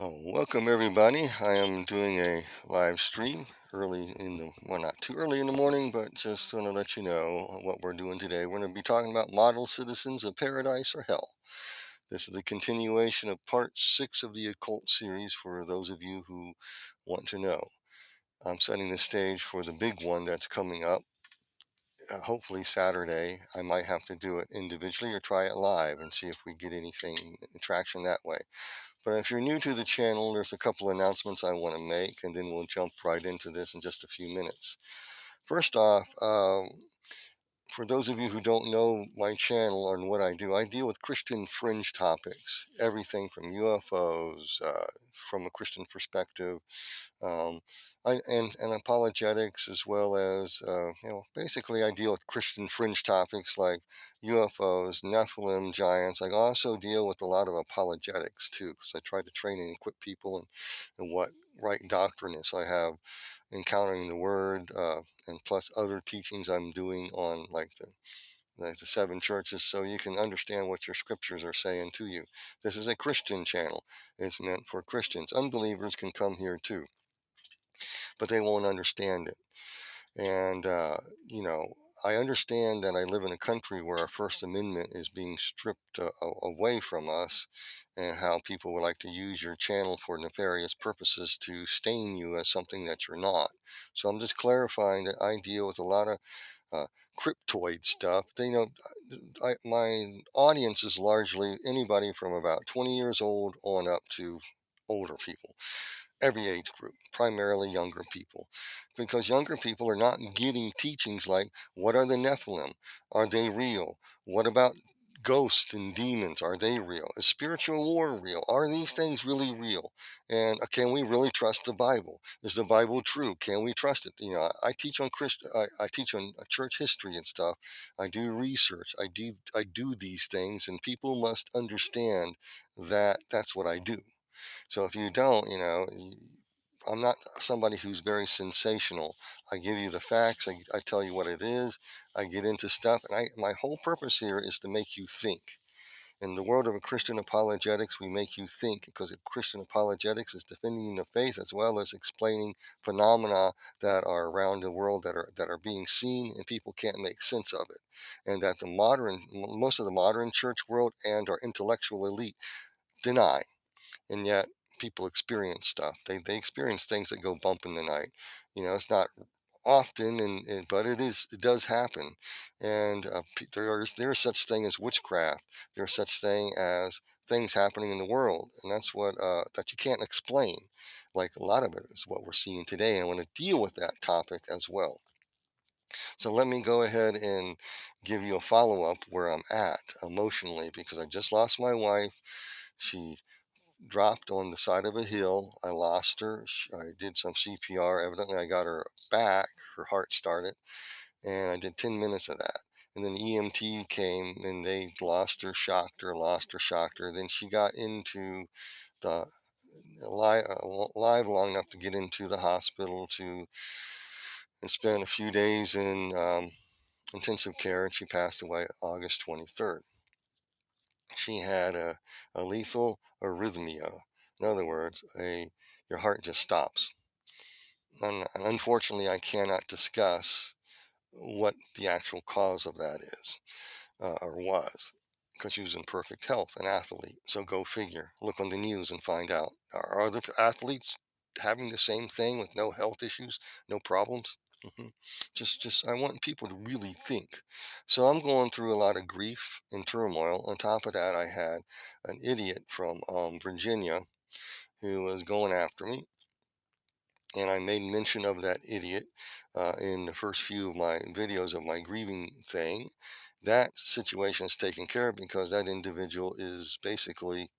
Oh, welcome everybody. I am doing a live stream early in the, well, not too early in the morning, but just going to let you know what we're doing today. We're going to be talking about model citizens of paradise or hell. This is the continuation of part 6 of the occult series for those of you who want to know. I'm setting the stage for the big one that's coming up. Hopefully Saturday. I might have to do it individually or try it live and see if we get anything traction that way. But if you're new to the channel, there's a couple announcements I want to make, and then we'll jump right into this in just a few minutes. First off, for those of you who don't know my channel and what I deal with Christian fringe topics, everything from UFOs, from a Christian perspective, um, and apologetics, as well as basically I deal with Christian fringe topics like UFOs, Nephilim, giants. I also deal with a lot of apologetics too, because I try to train and equip people and what right doctrine is. So I have encountering the word, and plus other teachings I'm doing on like the seven churches, so you can understand what your scriptures are saying to you. This is a Christian channel. It's meant for Christians. Unbelievers can come here too, but they won't understand it. And, I understand that I live in a country where our First Amendment is being stripped away from us, and how people would like to use your channel for nefarious purposes to stain you as something that you're not. So I'm just clarifying that I deal with a lot of uh, cryptoid stuff. My audience is largely anybody from about 20 years old on up to older people, every age group, primarily younger people, because younger people are not getting teachings like, what are the Nephilim? Are they real? What about ghosts and demons? Are they real? Is spiritual war real? Are these things really real? And can we really trust the Bible? Is the Bible true? Can we trust it? I teach on I teach on church history and stuff. I do research. I do these things, and people must understand that that's what I do. So if you don't, I'm not somebody who's very sensational. I give you the facts. I tell you what it is. I get into stuff, and my whole purpose here is to make you think. In the world of a Christian apologetics, we make you think, because Christian apologetics is defending the faith as well as explaining phenomena that are around the world that are being seen and people can't make sense of it, and that most of the modern church world and our intellectual elite deny, and yet people experience stuff. They experience things that go bump in the night. It's not often, but it does happen. And there's such thing as witchcraft. There's such thing as things happening in the world, and that's what that you can't explain. Like a lot of it is what we're seeing today, and I want to deal with that topic as well. So let me go ahead and give you a follow up where I'm at emotionally, because I just lost my wife. She dropped on the side of a hill. I lost her. I did some CPR. Evidently, I got her back. Her heart started, and I did 10 minutes of that. And then the EMT came, and they lost her, shocked her, lost her, shocked her. Then she got into the live long enough to get into the hospital to and spend a few days in intensive care, and she passed away August 23rd. She had a lethal arrhythmia. In other words, your heart just stops. And unfortunately, I cannot discuss what the actual cause of that is, or was, because she was in perfect health, an athlete. So go figure. Look on the news and find out. Are other athletes having the same thing with no health issues, no problems? Mhm. Just, I want people to really think. So I'm going through a lot of grief and turmoil. On top of that, I had an idiot from Virginia who was going after me, and I made mention of that idiot in the first few of my videos of my grieving thing. That situation is taken care of because that individual is basically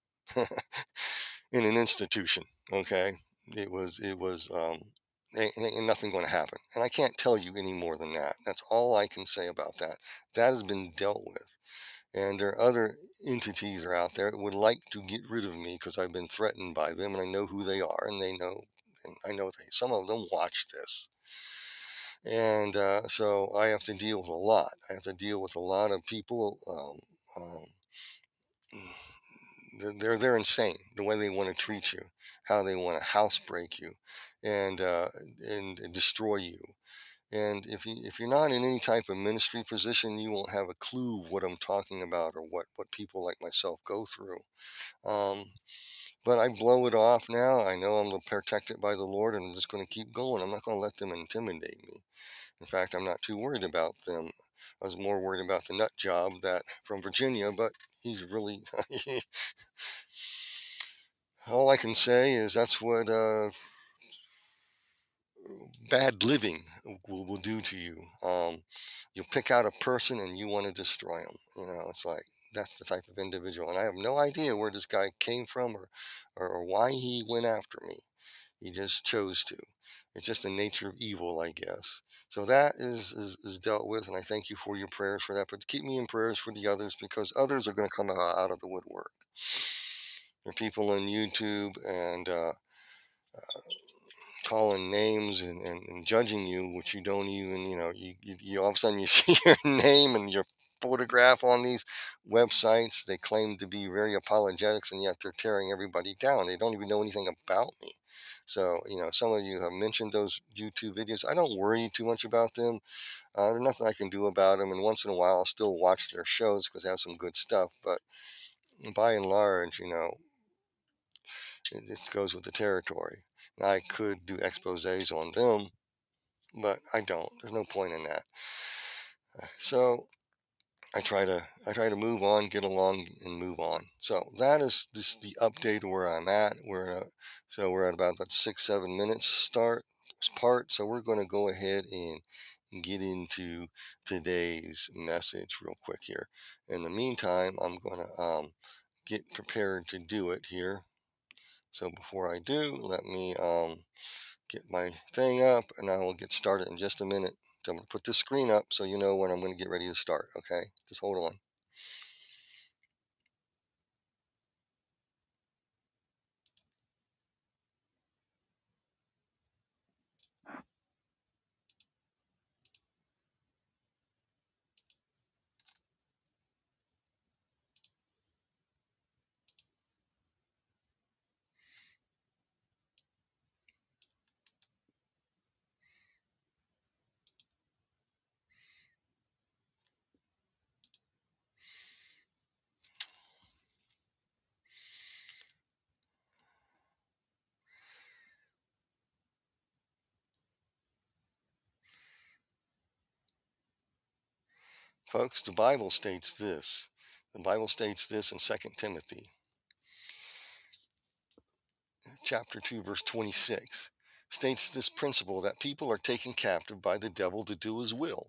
in an institution. Okay, ain't nothing going to happen, and I can't tell you any more than that. That's all I can say about that. That has been dealt with. And there are other entities are out there that would like to get rid of me because I've been threatened by them, and I know who they are, and they know, and I know some of them watch this. And so I have to deal with a lot. I have to deal with a lot of people. They're insane the way they want to treat you. how they want to housebreak you and and destroy you. And if you're not in any type of ministry position, you won't have a clue of what I'm talking about or what people like myself go through. Um, but I blow it off now. I know I'm protected by the Lord, and I'm just going to keep going. I'm not going to let them intimidate me. In fact, I'm not too worried about them. I was more worried about the nut job that from Virginia, but he's really all I can say is that's what bad living will do to you. You'll pick out a person and you want to destroy them. It's like that's the type of individual. And I have no idea where this guy came from or why he went after me. He just chose to. It's just the nature of evil, I guess. So that is dealt with, and I thank you for your prayers for that. But keep me in prayers for the others because others are going to come out of the woodwork. There are people on YouTube and calling names and judging you, which you don't even, you all of a sudden you see your name and your photograph on these websites. They claim to be very apologetics, and yet they're tearing everybody down. They don't even know anything about me. So, some of you have mentioned those YouTube videos. I don't worry too much about them. There's nothing I can do about them. And once in a while, I'll still watch their shows because they have some good stuff. But by and large, it just goes with the territory. I could do exposés on them, but I don't. There's no point in that. So I try to move on, get along, and move on. So that is just the update where I'm at. We're at about 6-7 minutes part. So we're going to go ahead and get into today's message real quick here. In the meantime, I'm going to get prepared to do it here. So before I do, let me get my thing up and I will get started in just a minute. So I'm going to put this screen up so you know when I'm going to get ready to start. Okay, just hold on. Folks, the Bible states this. The Bible states this in 2 Timothy chapter 2, verse 26. States this principle that people are taken captive by the devil to do his will.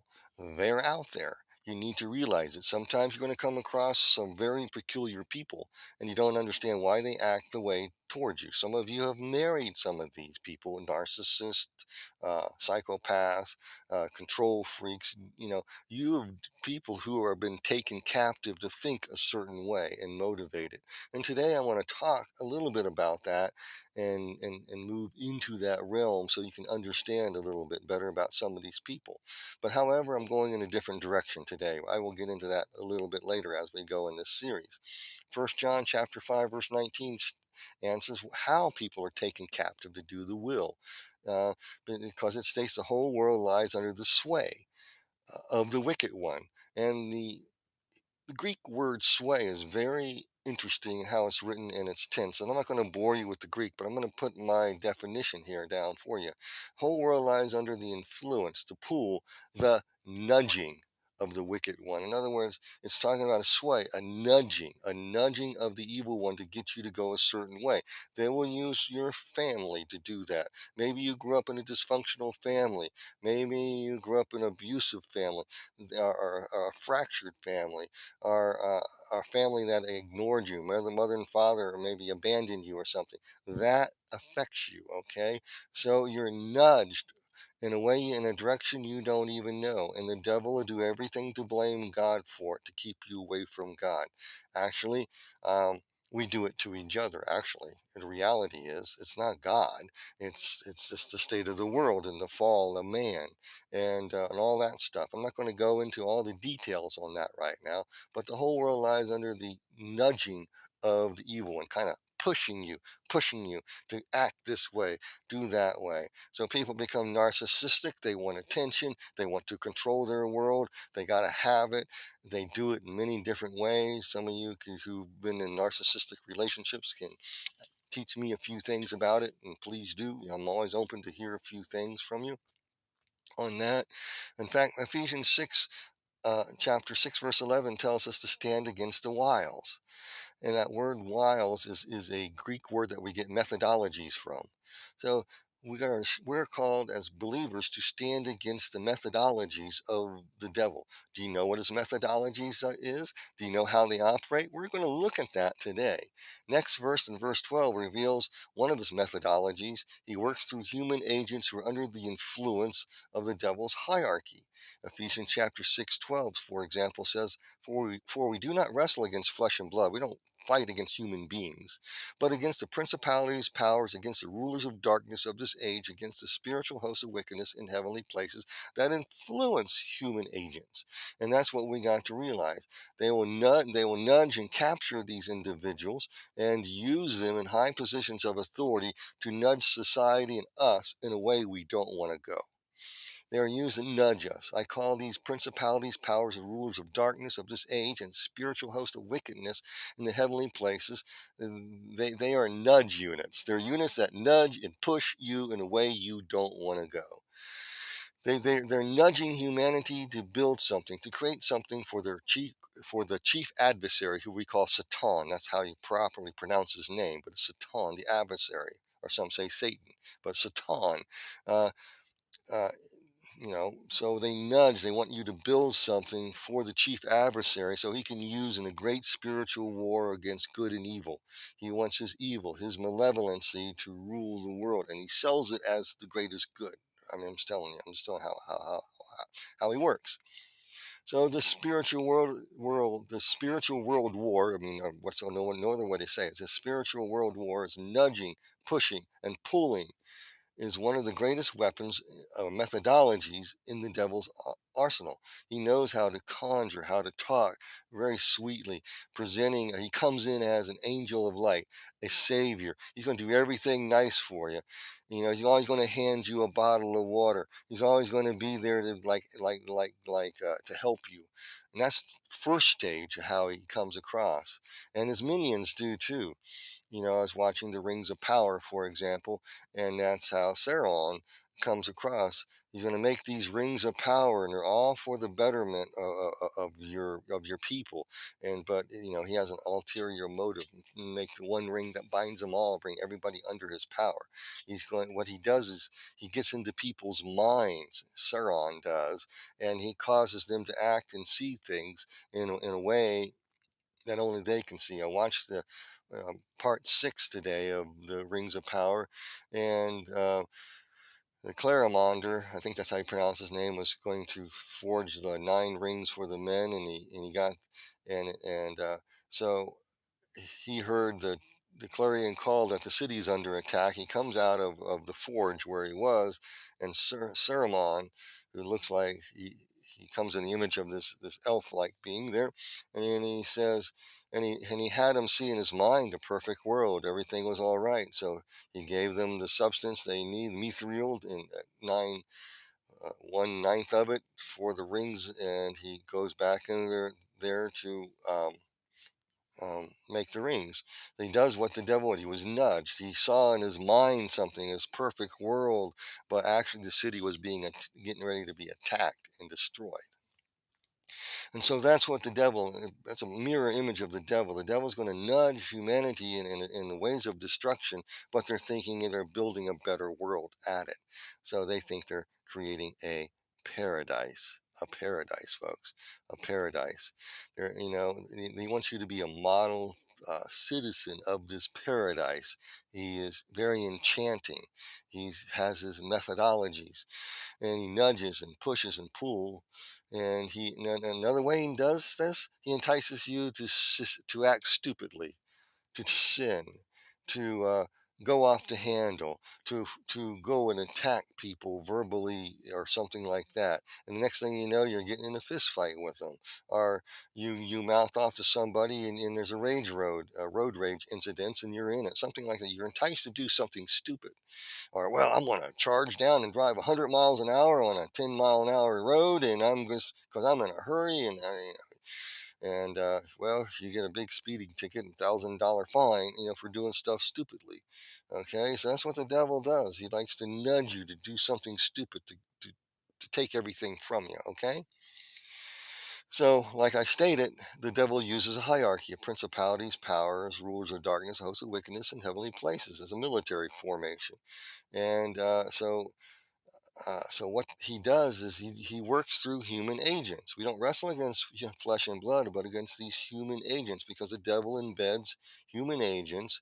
They're out there. You need to realize it. Sometimes you're going to come across some very peculiar people and you don't understand why they act the way towards you. Some of you have married some of these people, narcissists, psychopaths, control freaks. You have people who have been taken captive to think a certain way and motivated. And today I want to talk a little bit about that and move into that realm so you can understand a little bit better about some of these people. But however, I'm going in a different direction today. I will get into that a little bit later as we go in this series. 1 John chapter 5 verse 19 answers how people are taken captive to do the will, uh, because it states the whole world lies under the sway of the wicked one. And the Greek word sway is very interesting in how it's written in its tense. And I'm not going to bore you with the Greek, but I'm going to put my definition here down for you. Whole world lies under the influence, the pull, the nudging of the wicked one. In other words, it's talking about a sway, a nudging of the evil one to get you to go a certain way. They will use your family to do that. Maybe you grew up in a dysfunctional family. Maybe you grew up in an abusive family or a fractured family our family that ignored you, whether mother and father or maybe abandoned you or something. That affects you, okay? So you're nudged in a way, in a direction you don't even know. And the devil will do everything to blame God for it, to keep you away from God. Actually, we do it to each other, actually. The reality is, it's not God. It's just the state of the world and the fall of man and all that stuff. I'm not going to go into all the details on that right now, but the whole world lies under the nudging of the evil one, kind of pushing you to act this way, do that way. So people become narcissistic. They want attention. They want to control their world. They got to have it. They do it in many different ways. Some of you who've been in narcissistic relationships can teach me a few things about it, and please do. I'm always open to hear a few things from you on that. In fact, Ephesians 6, chapter 6, verse 11 tells us to stand against the wiles. And that word wiles is a Greek word that we get methodologies from. So we're called as believers to stand against the methodologies of the devil. Do you know what his methodologies is? Do you know how they operate? We're going to look at that today. Next verse, in verse 12, reveals one of his methodologies. He works through human agents who are under the influence of the devil's hierarchy. Ephesians chapter 6:12, for example, says, for we do not wrestle against flesh and blood. We don't fight against human beings, but against the principalities, powers, against the rulers of darkness of this age, against the spiritual hosts of wickedness in heavenly places that influence human agents. And that's what we got to realize. They will nudge and capture these individuals and use them in high positions of authority to nudge society and us in a way we don't want to go. They are used to nudge us. I call these principalities, powers, and rulers of darkness of this age and spiritual host of wickedness in the heavenly places. They are nudge units. They're units that nudge and push you in a way you don't want to go. They're nudging humanity to build something, to create something for the chief adversary, who we call Satan. That's how you properly pronounce his name, but it's Satan, the adversary, or some say Satan, but Satan. Uh, uh, so they want you to build something for the chief adversary so he can use in a great spiritual war against good and evil. He wants his evil, his malevolency to rule the world, and he sells it as the greatest good. I mean, I'm just telling how he works. So the the spiritual world war, I mean, no other way to say it, the spiritual world war is nudging, pushing, and pulling, is one of the greatest weapons, methodologies in the devil's arsenal. He knows how to conjure, how to talk very sweetly, he comes in as an angel of light, a savior. He's going to do everything nice for you. He's always going to hand you a bottle of water. He's always going to be there to to help you. And that's first stage of how he comes across. And his minions do too. I was watching The Rings of Power, for example, and that's how Sauron comes across. He's going to make these rings of power, and they're all for the betterment of your people. But he has an ulterior motive: make the one ring that binds them all, bring everybody under his power. What he does is he gets into people's minds. Sauron does, and he causes them to act and see things in a way that only they can see. I watched the part 6 today of the Rings of Power, and the Clarimonde, I think that's how you pronounce his name, was going to forge the 9 rings for the men, and he got so he heard the clarion call that the city is under attack. He comes out of the forge where he was, and Saruman, who looks like he comes in the image of this elf-like being there, and then he says, and he had them see in his mind a perfect world. Everything was all right. So he gave them the substance they need, mithril, and 1/9 of it for the rings, and he goes back in there to make the rings. He does what the devil did. He was nudged. He saw in his mind something, his perfect world, but actually the city was getting ready to be attacked and destroyed. And so that's a mirror image of the devil. The devil's going to nudge humanity in the ways of destruction, but they're thinking they're building a better world at it. So they think they're creating a paradise, folks, a paradise. He wants you to be a model citizen of this paradise. He is very enchanting. He has his methodologies, and he nudges and pushes and pulls. And another way he does this, he entices you to act stupidly, to sin, to go off the handle, to go and attack people verbally or something like that. And the next thing you know, you're getting in a fist fight with them, or you mouth off to somebody, and there's a road rage incidents, and you're in it, something like that. You're enticed to do something stupid, or well, I'm going to charge down and drive 100 miles an hour on a 10-mile-an-hour road, and I'm just because I'm in a hurry, and well, you get a big speeding ticket and $1,000 fine, for doing stuff stupidly. Okay, so that's what the devil does. He likes to nudge you to do something stupid to take everything from you. Okay, so like I stated, the devil uses a hierarchy of principalities, powers, rulers of darkness, hosts of wickedness in heavenly places as a military formation. And so what he does is he works through human agents. We don't wrestle against flesh and blood, but against these human agents, because the devil embeds human agents,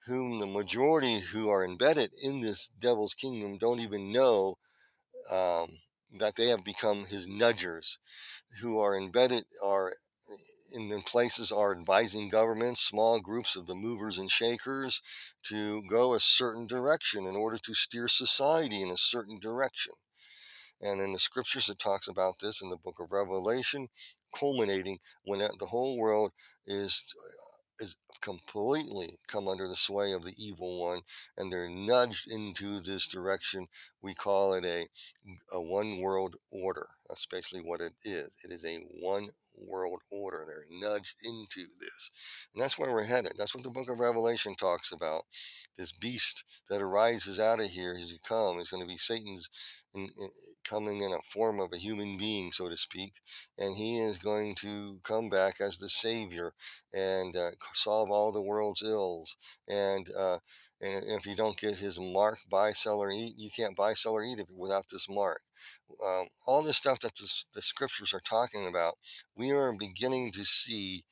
whom the majority who are embedded in this devil's kingdom don't even know, um, that they have become his nudgers, who are embedded are in places are advising governments, small groups of the movers and shakers, to go a certain direction in order to steer society in a certain direction. And in the scriptures, it talks about this in the book of Revelation, culminating when the whole world is completely come under the sway of the evil one, and they're nudged into this direction. We call it a one world order. That's basically what it is. It is a one world order. They're nudged into this. And that's where we're headed. That's what the book of Revelation talks about. This beast that arises out of here as you come is going to be Satan's coming in a form of a human being, so to speak. And he is going to come back as the savior and solve all the world's ills. And if you don't get his mark, buy, sell, or eat, you can't buy, sell, or eat it without this mark. All this stuff that the scriptures are talking about, we are beginning to see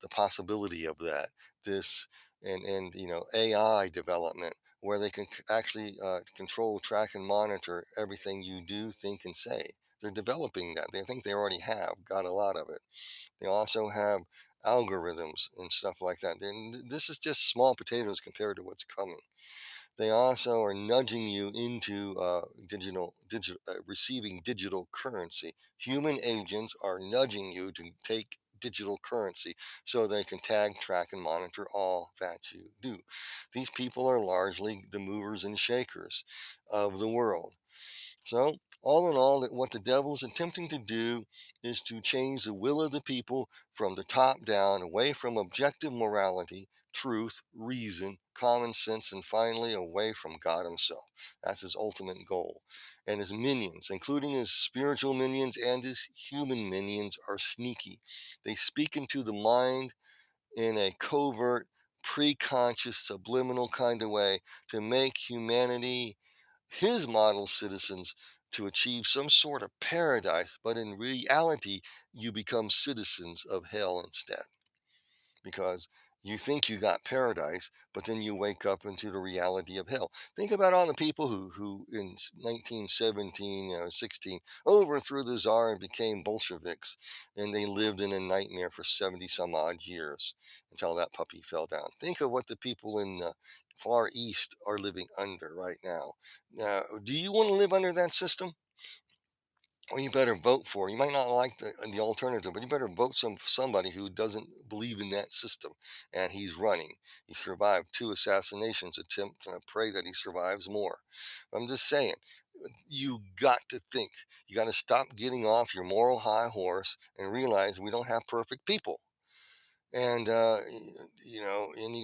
the possibility of that. This and AI development, where they can actually control, track, and monitor everything you do, think, and say. They're developing that. They think they already have got a lot of it. They also have algorithms and stuff like that. This is just small potatoes compared to what's coming. They also are nudging you into receiving digital currency. Human agents are nudging you to take digital currency so they can tag, track, and monitor all that you do. These people are largely the movers and shakers of the world. So, all in all, what the devil is attempting to do is to change the will of the people from the top down, away from objective morality, truth, reason, common sense, and finally away from God Himself. That's his ultimate goal. And his minions, including his spiritual minions and his human minions, are sneaky. They speak into the mind in a covert, pre-conscious, subliminal kind of way to make humanity his model citizens, to achieve some sort of paradise, but in reality, you become citizens of hell instead, because you think you got paradise, but then you wake up into the reality of hell. Think about all the people who in 1917, 16, overthrew the Tsar and became Bolsheviks, and they lived in a nightmare for 70 some odd years until that puppy fell down. Think of what the people in the Far East are living under right now. Now, do you want to live under that system? Well, you better vote for. You might not like the alternative, but you better vote somebody who doesn't believe in that system. And he's running. He survived 2 assassinations attempts, and I pray that he survives more. I'm just saying, you got to think. You got to stop getting off your moral high horse and realize we don't have perfect people. And and you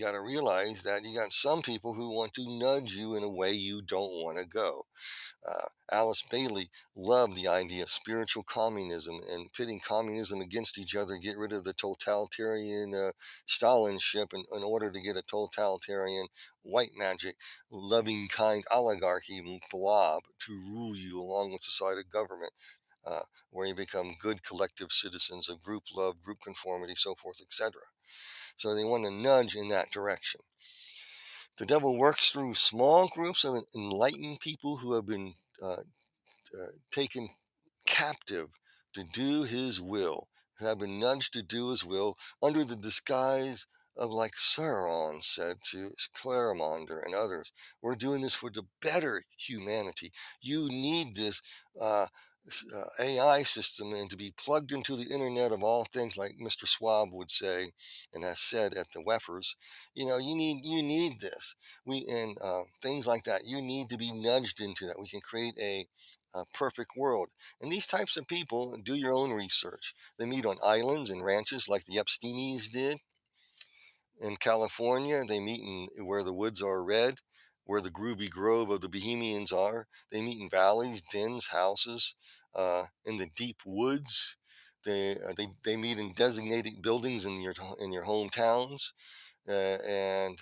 gotta realize that you got some people who want to nudge you in a way you don't want to go. Alice Bailey loved the idea of spiritual communism and pitting communism against each other, get rid of the totalitarian Stalinship in order to get a totalitarian white magic, loving kind oligarchy blob to rule you along with the side of government. Uh, where you become good collective citizens of group love, group conformity, so forth, etc. So they want to nudge in that direction. The devil works through small groups of enlightened people who have been taken captive to do his will, who have been nudged to do his will under the disguise of, like Sauron said to Claramander and others, we're doing this for the better humanity. You need this uh, AI system and to be plugged into the internet of all things, like Mr. Schwab would say, and has said at the Weffers. You need this. We and things like that. You need to be nudged into that. We can create a perfect world. And these types of people do your own research. They meet on islands and ranches like the Epsteinis did in California. They meet in where the woods are red, where the groovy grove of the Bohemians are. They meet in valleys, dens, houses, in the deep woods. They meet in designated buildings in your hometowns, and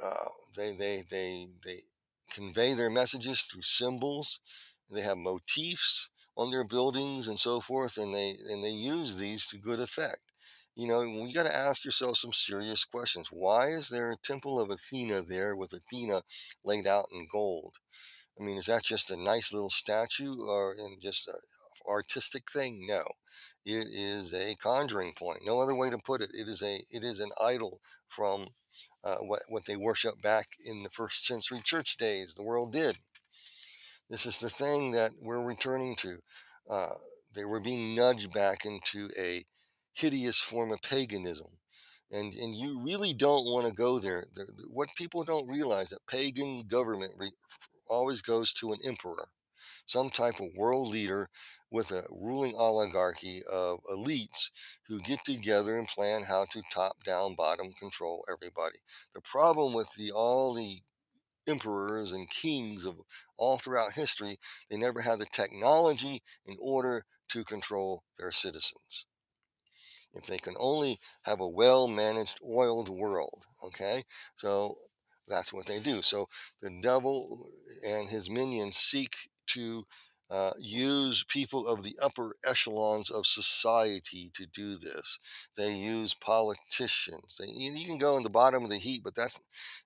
uh, they convey their messages through symbols. They have motifs on their buildings and so forth, and they use these to good effect. You got to ask yourself some serious questions. Why is there a temple of Athena there with Athena laid out in gold? I mean, is that just a nice little statue or in just a artistic thing? No, it is a conjuring point. No other way to put it. It is an idol from what they worship back in the first century church days. The world did. This is the thing that we're returning to. Uh, they were being nudged back into a hideous form of paganism. And you really don't want to go there. What people don't realize that pagan government always goes to an emperor, some type of world leader with a ruling oligarchy of elites who get together and plan how to top down, bottom control everybody. The problem with all the emperors and kings of all throughout history, they never had the technology in order to control their citizens. If they can only have a well managed, oiled world, okay? So that's what they do. So the devil and his minions seek to use people of the upper echelons of society to do this. They use politicians. You can go in the bottom of the heap,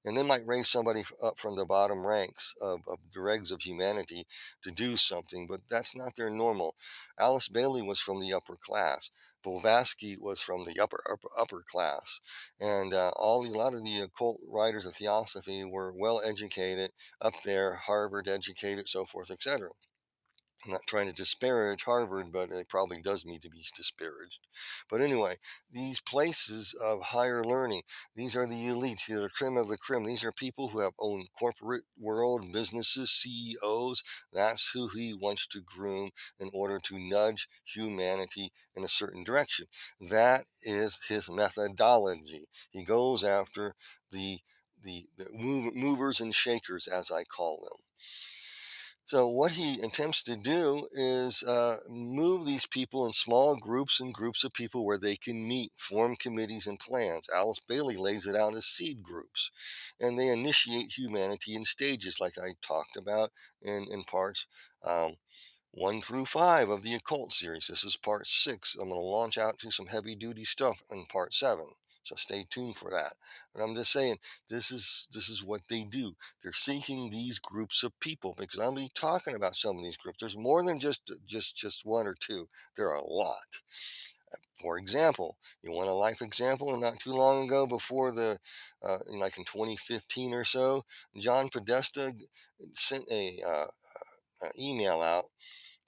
and they might raise somebody up from the bottom ranks of the dregs of humanity to do something, but that's not their normal. Alice Bailey was from the upper class. Blavatsky was from the upper class, and a lot of the occult writers of theosophy were well educated, up there, Harvard educated, so forth, etc. I'm not trying to disparage Harvard, but it probably does need to be disparaged. But anyway, these places of higher learning, these are the elites, the creme of the creme. These are people who have owned corporate world businesses, CEOs. That's who he wants to groom in order to nudge humanity in a certain direction. That is his methodology. He goes after the movers and shakers, as I call them. So what he attempts to do is move these people in small groups and groups of people where they can meet, form committees and plans. Alice Bailey lays it out as seed groups, and they initiate humanity in stages, like I talked about in parts um, 1 through 5 of the Occult series. This is part 6. I'm going to launch out to some heavy duty stuff in part 7. So stay tuned for that. But I'm just saying, this is what they do. They're seeking these groups of people because I'm going to be talking about some of these groups. There's more than just one or two. There are a lot. For example, you want a life example? Not too long ago, before like in 2015 or so, John Podesta sent a email out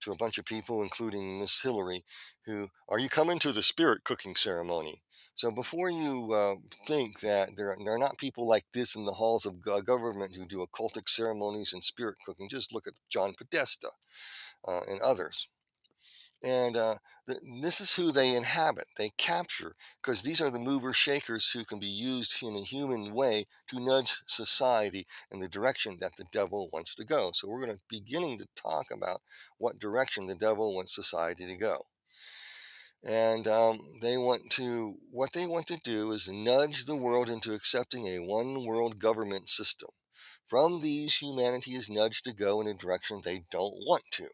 to a bunch of people, including Miss Hillary, who are you coming to the spirit cooking ceremony? So before you think that there are not people like this in the halls of government who do occultic ceremonies and spirit cooking, just look at John Podesta and others. And this is who they inhabit, they capture, because these are the movers shakers who can be used in a human way to nudge society in the direction that the devil wants to go. So we're going to beginning to talk about what direction the devil wants society to go. And what they want to do is nudge the world into accepting a one world government system. From these, humanity is nudged to go in a direction they don't want to.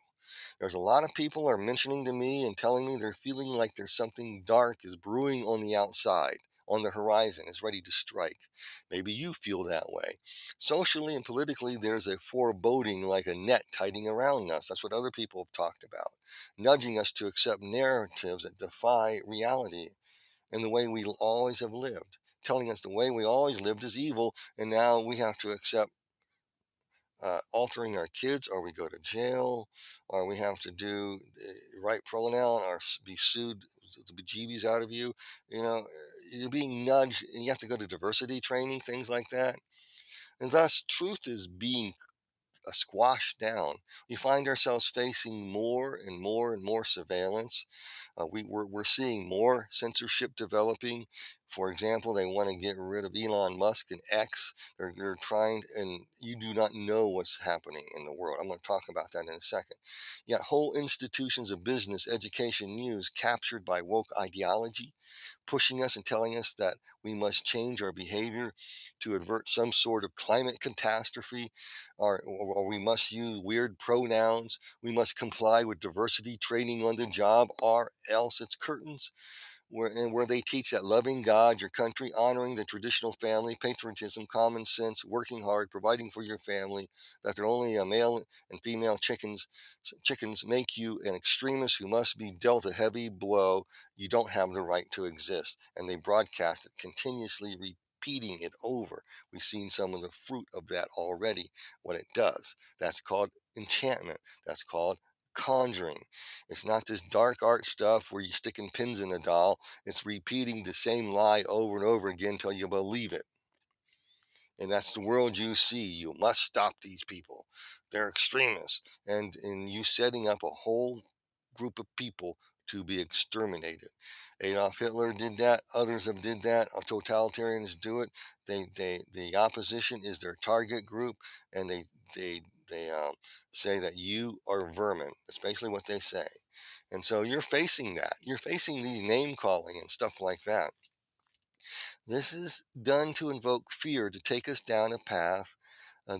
There's a lot of people are mentioning to me and telling me they're feeling like there's something dark is brewing on the outside, on the horizon, is ready to strike. Maybe you feel that way. Socially and politically, there's a foreboding like a net tightening around us. That's what other people have talked about, nudging us to accept narratives that defy reality. and the way we always have lived, telling us the way we always lived is evil, and now we have to accept altering our kids, or we go to jail, or we have to do the right pronoun, or be sued the bejeebies out of you. You're being nudged, and you have to go to diversity training, things like that. And thus, truth is being squashed down. We find ourselves facing more and more and more surveillance. We're seeing more censorship developing. For example, they want to get rid of Elon Musk and X. They're trying, and you do not know what's happening in the world. I'm going to talk about that in a second. Yet whole institutions of business, education, news captured by woke ideology, pushing us and telling us that we must change our behavior to avert some sort of climate catastrophe, or we must use weird pronouns. We must comply with diversity training on the job, or else it's curtains. Where they teach that loving God, your country, honoring the traditional family, patriotism, common sense, working hard, providing for your family, that they're only a male and female chickens make you an extremist who must be dealt a heavy blow. You don't have the right to exist. And they broadcast it, continuously repeating it over. We've seen some of the fruit of that already, what it does. That's called enchantment. That's called conjuring. It's not this dark art stuff where you're sticking pins in a doll. It's repeating the same lie over and over again until you believe it. And that's the world you see. You must stop these people. They're extremists. And you setting up a whole group of people to be exterminated. Adolf Hitler did that. Others have did that. Totalitarians do it. The opposition is their target group, and they say that you are vermin. That's basically what they say. And so you're facing that. You're facing these name calling and stuff like that. This is done to invoke fear, to take us down a path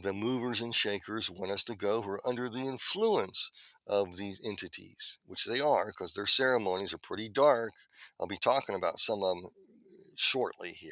the movers and shakers want us to go, who are under the influence of these entities, which they are, because their ceremonies are pretty dark. I'll be talking about some of them shortly here.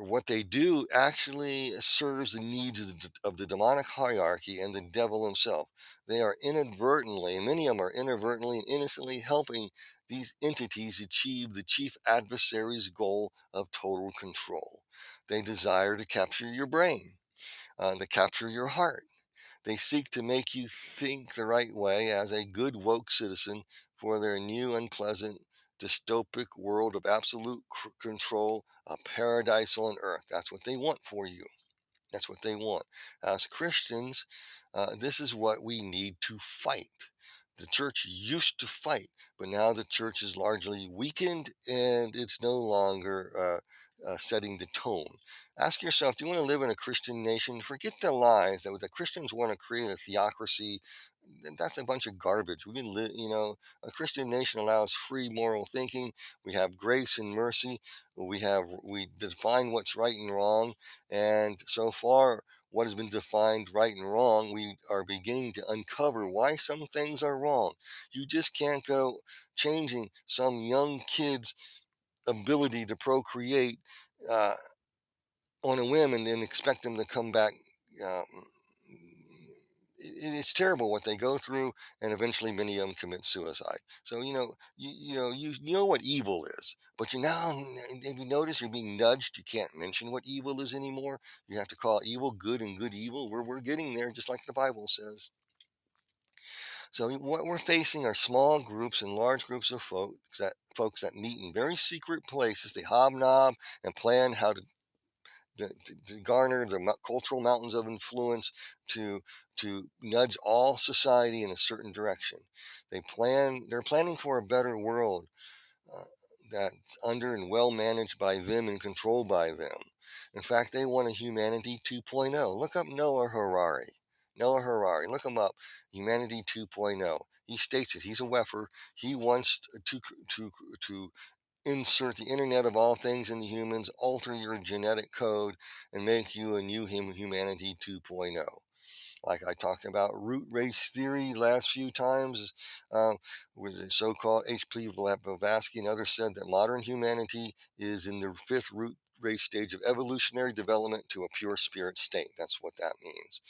What they do actually serves the needs of the demonic hierarchy and the devil himself. They are inadvertently, and many of them are inadvertently and innocently helping these entities achieve the chief adversary's goal of total control. They desire to capture your brain, to capture your heart. They seek to make you think the right way as a good woke citizen for their new unpleasant dystopic world of absolute control, a paradise on earth. That's what they want for you. That's what they want. As Christians, this is what we need to fight. The church used to fight, but now the church is largely weakened, and it's no longer setting the tone. Ask yourself, do you want to live in a Christian nation? Forget the lies that the Christians want to create a theocracy. That's a bunch of garbage. We didn't live, a Christian nation allows free moral thinking. We have grace and mercy. We define what's right and wrong. And so far, what has been defined right and wrong, we are beginning to uncover why some things are wrong. You just can't go changing some young kid's ability to procreate uh, on a whim and then expect them to come back. Uh, it's terrible what they go through, and eventually many of them commit suicide. So you know what evil is, but you now, have you notice you're being nudged? You can't mention what evil is anymore. You have to call evil good and good evil. We're getting there, just like the Bible says. So what we're facing are small groups and large groups of folks that meet in very secret places. They hobnob and plan how to garner the cultural mountains of influence to nudge all society in a certain direction. They're planning for a better world uh, that's under and well managed by them and controlled by them. In fact, they want a humanity 2.0. Look up Noah Harari. Noah Harari, look him up. Humanity 2.0. He states it. He's a WEFer. He wants to insert the internet of all things into humans, alter your genetic code, and make you a new humanity 2.0. Like I talked about root race theory last few times, with the so-called H.P. Blavatsky and others said that modern humanity is in the fifth root race stage of evolutionary development to a pure spirit state. That's what that means.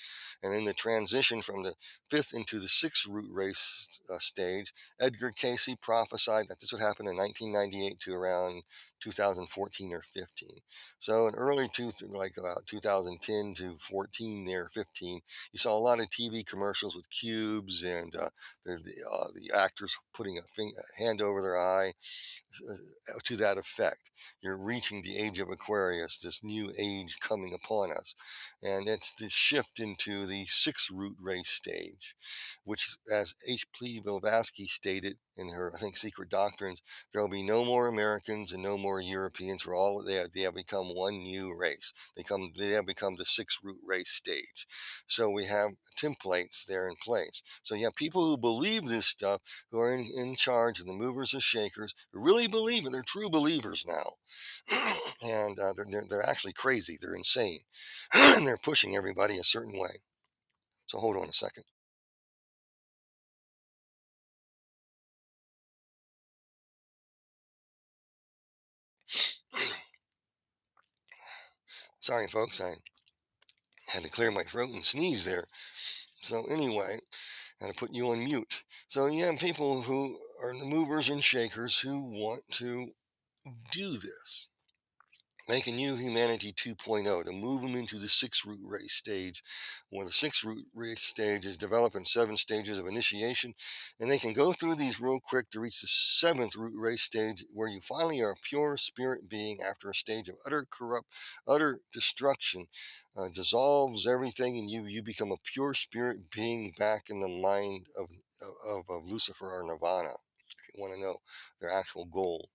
And in the transition from the fifth into the sixth root race stage, Edgar Casey prophesied that this would happen in 1998 to around 2014 or 15. So in early like about 2010 to 14 there, 15, you saw a lot of TV commercials with cubes and the actors putting a hand over their eye to that effect. You're reaching the age of Aquarius, this new age coming upon us. And it's the shift into the sixth root race stage, which, as H.P. Blavatsky stated in her, I think, Secret Doctrines, there will be no more Americans and no more Europeans. For all they have become one new race. They have become the sixth root race stage. So we have templates there in place. So you have people who believe this stuff, who are in charge, and the movers and shakers, who really believe it. They're true believers now. And they're actually crazy. They're insane. And they're pushing everybody a certain way. So hold on a second. Sorry, folks. I had to clear my throat and sneeze there. So anyway, I had to put you on mute. So you have people who are the movers and shakers who want to do this. Make a new humanity 2.0 to move them into the sixth root race stage, where the sixth root race stage is developed in 7 stages of initiation, and they can go through these real quick to reach the seventh root race stage, where you finally are a pure spirit being after a stage of utter destruction, dissolves everything, and you become a pure spirit being back in the mind of Lucifer or Nirvana. If you want to know their actual goal.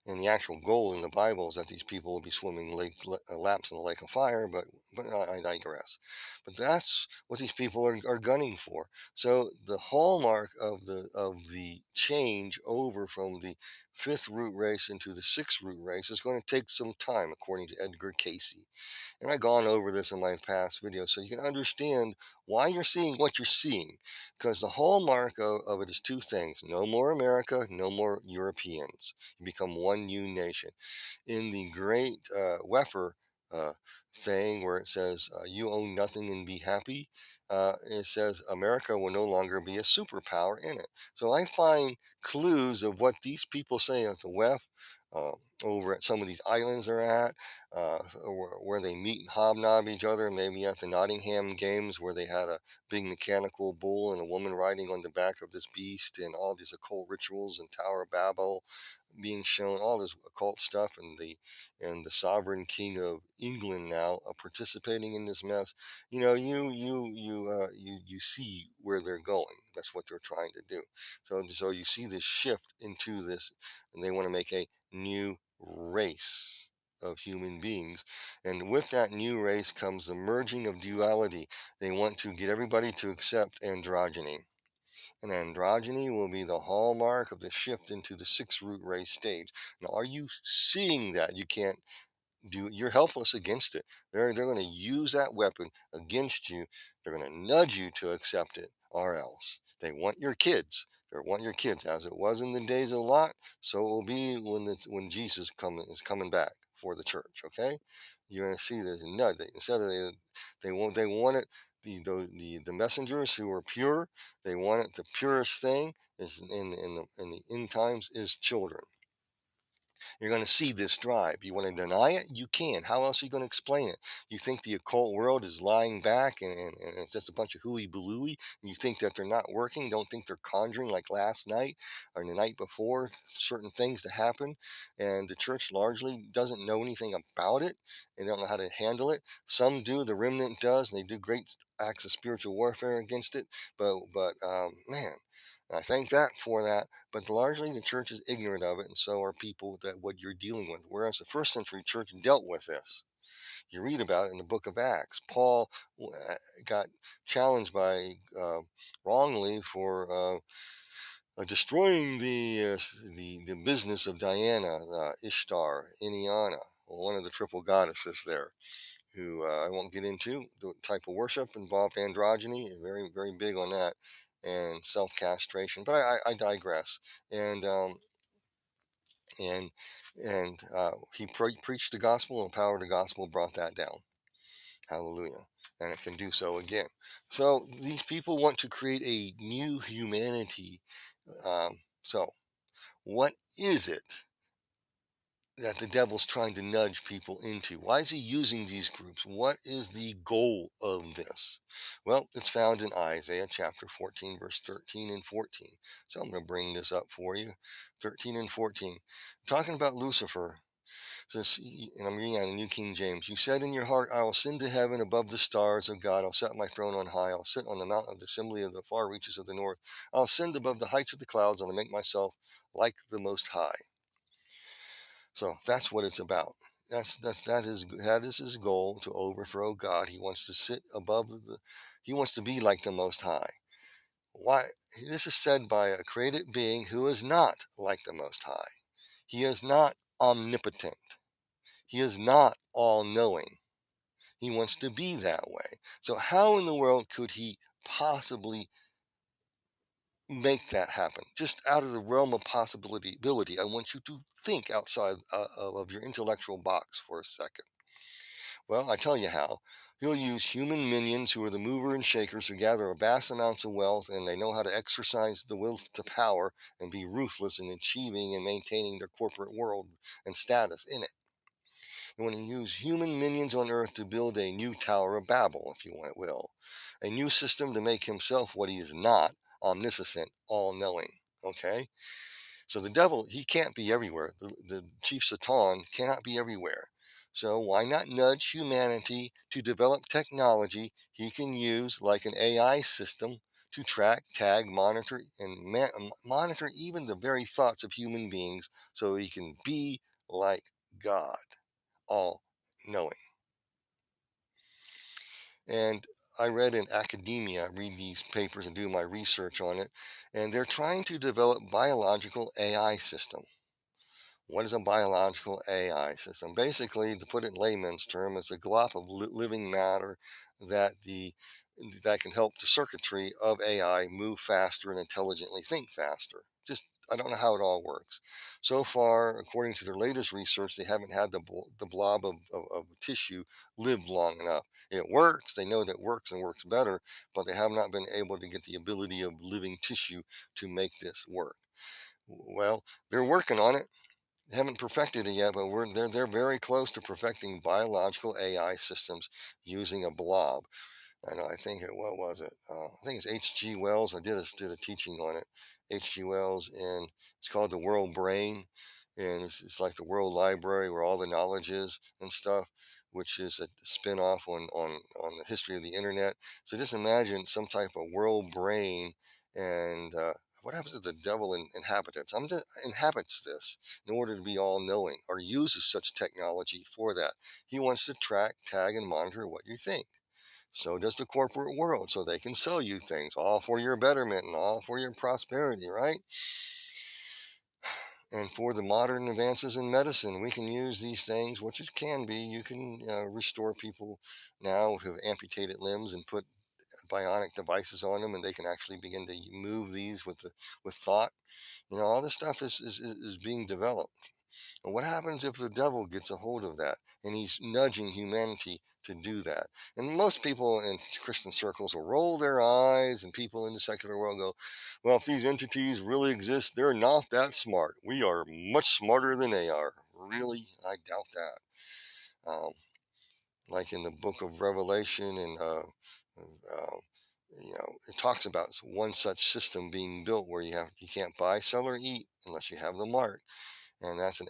And the actual goal in the Bible is that these people will be swimming laps in the lake of fire, but I digress. But that's what these people are gunning for. So the hallmark of the change over from the fifth root race into the sixth root race is going to take some time, according to Edgar Casey. And I've gone over this in my past videos so you can understand why you're seeing what you're seeing. Because the hallmark of it is two things: no more America, no more Europeans. You become one new nation. In the great Weffer uh, thing where it says, you own nothing and be happy, it says America will no longer be a superpower in it. So I find clues of what these people say at the WEF. Uh, Over at some of these islands they're at, where they meet and hobnob each other, maybe at the Nottingham games where they had a big mechanical bull and a woman riding on the back of this beast, and all these occult rituals and Tower of Babel being shown, all this occult stuff, and the sovereign king of England now participating in this mess. You see where they're going. That's what they're trying to do. So you see this shift into this, and they want to make a new race of human beings. And with that new race comes the merging of duality. They want to get everybody to accept androgyny. And androgyny will be the hallmark of the shift into the sixth root race stage. Now, are you seeing that? You're helpless against it. They're going to use that weapon against you. They're going to nudge you to accept it, or else they want your kids. They want your kids, as it was in the days of Lot, so it will be when Jesus is coming back for the church. Okay, you're going to see this nudge. Instead of they want it. The messengers who are pure, they want it. The purest thing is in the end times is children. You're going to see this drive. You want to deny it? You can. How else are you going to explain it? You think the occult world is lying back and it's just a bunch of hooey balooey? You think that they're not working? Don't think they're conjuring like last night or the night before certain things to happen? And the church largely doesn't know anything about it and don't know how to handle it. Some do. The remnant does, and they do great acts of spiritual warfare against it. But man, I thank that for that, but largely the church is ignorant of it, and so are people that what you're dealing with. Whereas the first century church dealt with this. You read about it in the book of Acts. Paul got challenged by wrongly for destroying the business of Diana, Ishtar, Iniana, one of the triple goddesses there, who I won't get into. The type of worship involved androgyny, very, very big on that, and self castration. But I digress. And and he preached the gospel, and power of the gospel brought that down. Hallelujah. And it can do so again. So these people want to create a new humanity. So what is it that the devil's trying to nudge people into? Why is he using these groups? What is the goal of this? Well, it's found in Isaiah chapter 14, verse 13 and 14. So I'm going to bring this up for you. 13 and 14. Talking about Lucifer. Says, and I'm reading out of the New King James. You said in your heart, I will ascend to heaven above the stars of God. I'll set my throne on high. I'll sit on the mountain of the assembly of the far reaches of the north. I'll ascend above the heights of the clouds. I'll make myself like the Most High. So that's what it's about. That is his goal, to overthrow God. He wants to sit above he wants to be like the Most High. Why? This is said by a created being who is not like the Most High. He is not omnipotent. He is not all knowing. He wants to be that way. So how in the world could he possibly make that happen? Just out of the realm of possibility. I want you to think outside of your intellectual box for a second. Well, I tell you how. He'll use human minions who are the mover and shakers, who gather vast amounts of wealth, and they know how to exercise the will to power and be ruthless in achieving and maintaining their corporate world and status in it. And when he used human minions on earth to build a new Tower of Babel, if you want it will, a new system to make himself what he is not, omniscient, all-knowing. Okay? So the devil, he can't be everywhere. The chief Satan cannot be everywhere. So why not nudge humanity to develop technology he can use, like an AI system, to track, tag, monitor, and monitor even the very thoughts of human beings, so he can be like God, all knowing. And I read in academia, I read these papers and do my research on it, and they're trying to develop biological AI system. What is a biological AI system? Basically, to put it in layman's term, it's a glop of living matter that that can help the circuitry of AI move faster and intelligently think faster. Just I don't know how it all works. So far, according to their latest research, they haven't had the blob of tissue live long enough. It works. They know that it works and works better, but they have not been able to get the ability of living tissue to make this work. Well, they're working on it. They haven't perfected it yet, but they're very close to perfecting biological AI systems using a blob. I think what was it? I think it's H.G. Wells. I did a teaching on it. H.G. Wells, and it's called the World Brain, and it's like the World Library where all the knowledge is and stuff, which is a spin-off on the history of the internet. So just imagine some type of world brain, and what happens if the devil inhabits this in order to be all-knowing, or uses such technology for that? He wants to track, tag, and monitor what you think. So does the corporate world, so they can sell you things, all for your betterment and all for your prosperity, right? And for the modern advances in medicine, we can use these things, which it can be. You can restore people now who have amputated limbs and put bionic devices on them, and they can actually begin to move these with thought. All this stuff is being developed. And what happens if the devil gets a hold of that and he's nudging humanity to do that? And most people in Christian circles will roll their eyes, and people in the secular world go, well, if these entities really exist, they're not that smart. We are much smarter than they are. Really? I doubt that. Like in the book of Revelation, and it talks about one such system being built where you can't buy, sell, or eat unless you have the mark. And that's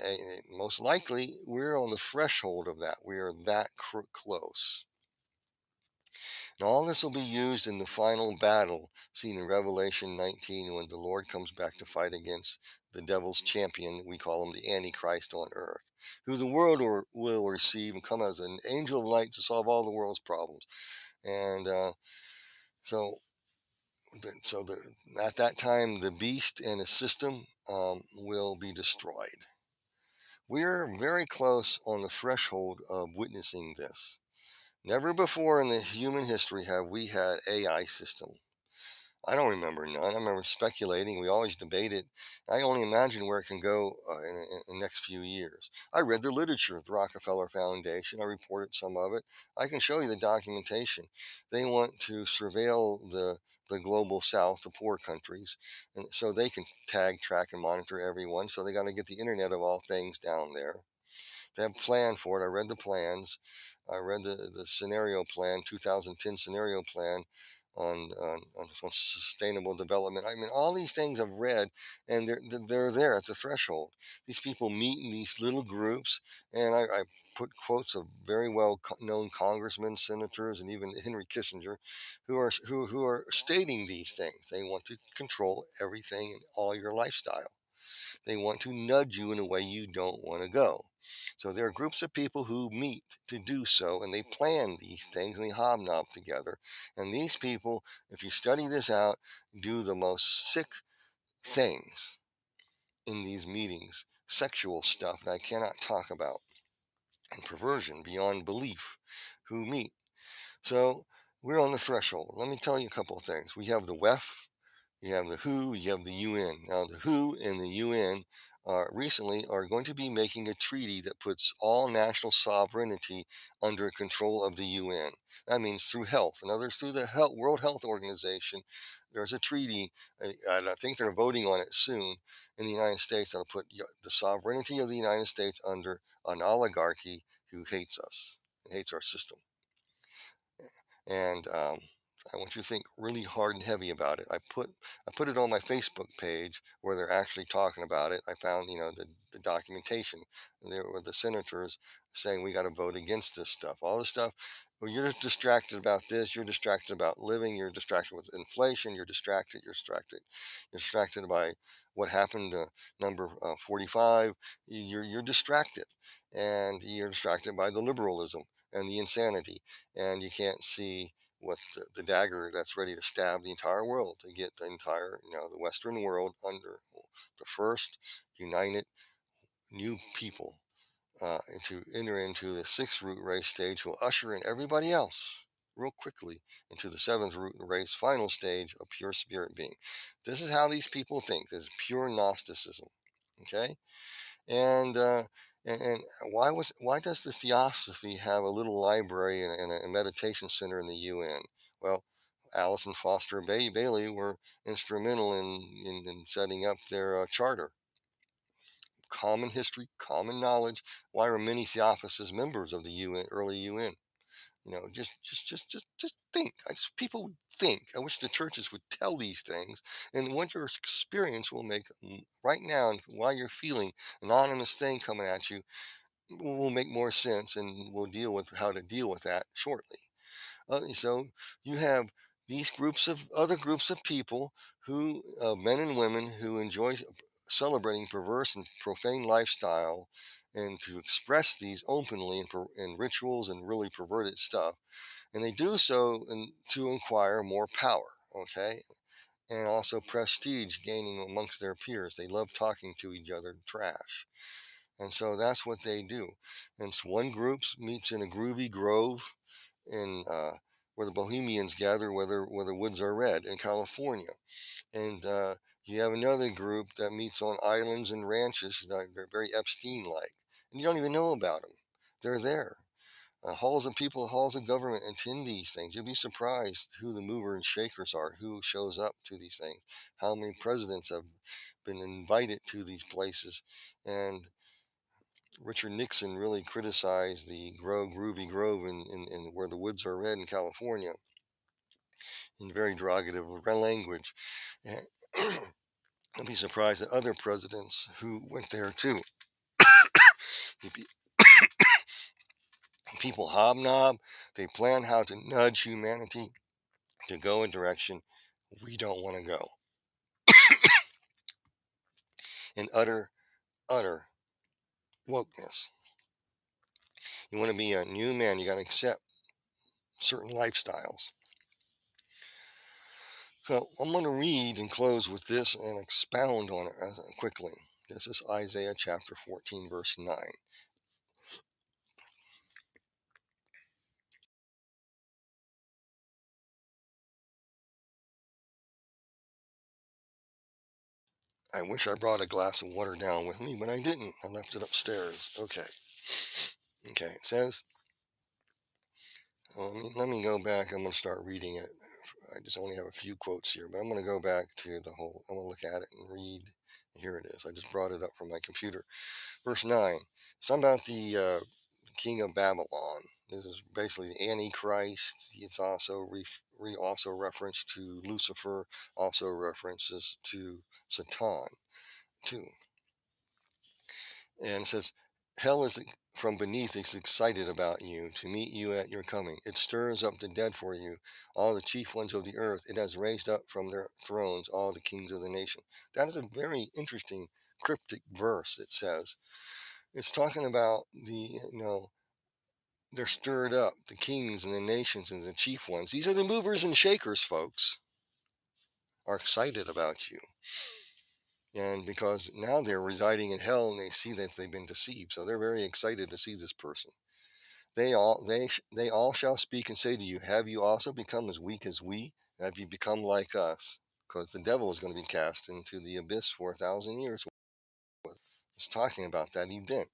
most likely we're on the threshold of that. We are that close. And all this will be used in the final battle seen in Revelation 19, when the Lord comes back to fight against the devil's champion. We call him the Antichrist on earth, who the world will receive and come as an angel of light to solve all the world's problems. And so at that time, the beast and his system will be destroyed. We're very close on the threshold of witnessing this. Never before in the human history have we had AI system I don't remember none. I remember speculating. We always debate it. I only imagine where it can go in the next few years. I read the literature of the Rockefeller Foundation. I reported some of it. I can show you the documentation. They want to surveil the global south, the poor countries, and so they can tag, track, and monitor everyone. So they got to get the internet of all things down there. They have a plan for it. I read the plans. I read the scenario plan, 2010 scenario plan on sustainable development. I mean, all these things I've read, and they're there at the threshold. These people meet in these little groups, and I put quotes of very well known congressmen, senators, and even Henry Kissinger, who are stating these things. They want to control everything in all your lifestyle. They want to nudge you in a way you don't want to go. So there are groups of people who meet to do so, and they plan these things and they hobnob together. And these people, if you study this out, do the most sick things in these meetings, sexual stuff that I cannot talk about, and perversion beyond belief, who meet. So we're on the threshold. Let me tell you a couple of things. We have the WEF, you have the WHO, you have the UN. Now, the WHO and the UN recently are going to be making a treaty that puts all national sovereignty under control of the UN. That means through health. In others, through the World Health Organization, there's a treaty, and I think they're voting on it soon in the United States that'll put the sovereignty of the United States under an oligarchy who hates us and hates our system. And I want you to think really hard and heavy about it. I put it on my Facebook page where they're actually talking about it. I found the documentation. There were the senators saying we got to vote against this stuff. All this stuff. Well, you're just distracted about this. You're distracted about living. You're distracted with inflation. You're distracted. You're distracted. You're distracted by what happened to number 45. You're distracted, and you're distracted by the liberalism and the insanity, and you can't see what the dagger that's ready to stab the entire world to get the entire, the Western world under the first united new people to enter into the sixth root race stage will usher in everybody else real quickly into the seventh root race final stage of pure spirit being. This is how these people think. This is pure Gnosticism. Okay. And why does the Theosophy have a little library and a meditation center in the UN? Well, Alice and Foster Bailey were instrumental in setting up their charter. Common history, common knowledge. Why are many Theosophists members of the UN, early UN? Just think. People would think. I wish the churches would tell these things, and what your experience will make right now, and while you're feeling anonymous thing coming at you, will make more sense, and we'll deal with how to deal with that shortly. So you have these other groups of people who, men and women, who enjoy celebrating perverse and profane lifestyle, and to express these openly in rituals and really perverted stuff, and they do so to acquire more power. Okay, and also prestige gaining amongst their peers. They love talking to each other trash. And so that's what they do. And so one group meets in a groovy grove in where the Bohemians gather, where the woods are red in California. And you have another group that meets on islands and ranches that are very Epstein-like. And you don't even know about them. They're there. Halls of people, halls of government attend these things. You'll be surprised who the mover and shakers are, who shows up to these things, how many presidents have been invited to these places. And Richard Nixon really criticized the Groovy Grove in where the woods are red in California in very derogative language. And I'd be surprised at other presidents who went there too. People hobnob, they plan how to nudge humanity to go a direction we don't want to go. In utter wokeness. You want to be a new man, you got to accept certain lifestyles. So I'm going to read and close with this and expound on it quickly. This is Isaiah chapter 14, verse 9. I wish I brought a glass of water down with me, but I didn't. I left it upstairs. Okay. Okay. It says, let me go back. I'm going to start reading it. I just only have a few quotes here, but I'm going to go back to the whole. I'm going to look at it and read. Here it is. I just brought it up from my computer. Verse 9. It's talking about the king of Babylon. This is basically the Antichrist. It's also also reference to Lucifer. Also references to Satan too. And it says, hell is from beneath is excited about you to meet you at your coming. It stirs up the dead for you, all the chief ones of the earth. It has raised up from their thrones all the kings of the nation. That is a very interesting cryptic verse. It says it's talking about they're stirred up, the kings and the nations and the chief ones. These are the movers and shakers, folks, are excited about you. And because now they're residing in hell and they see that they've been deceived, so they're very excited to see this person. They all shall speak and say to you, have you also become as weak as we? Have you become like us? Because the devil is going to be cast into the abyss for 1,000 years. It's talking about that event.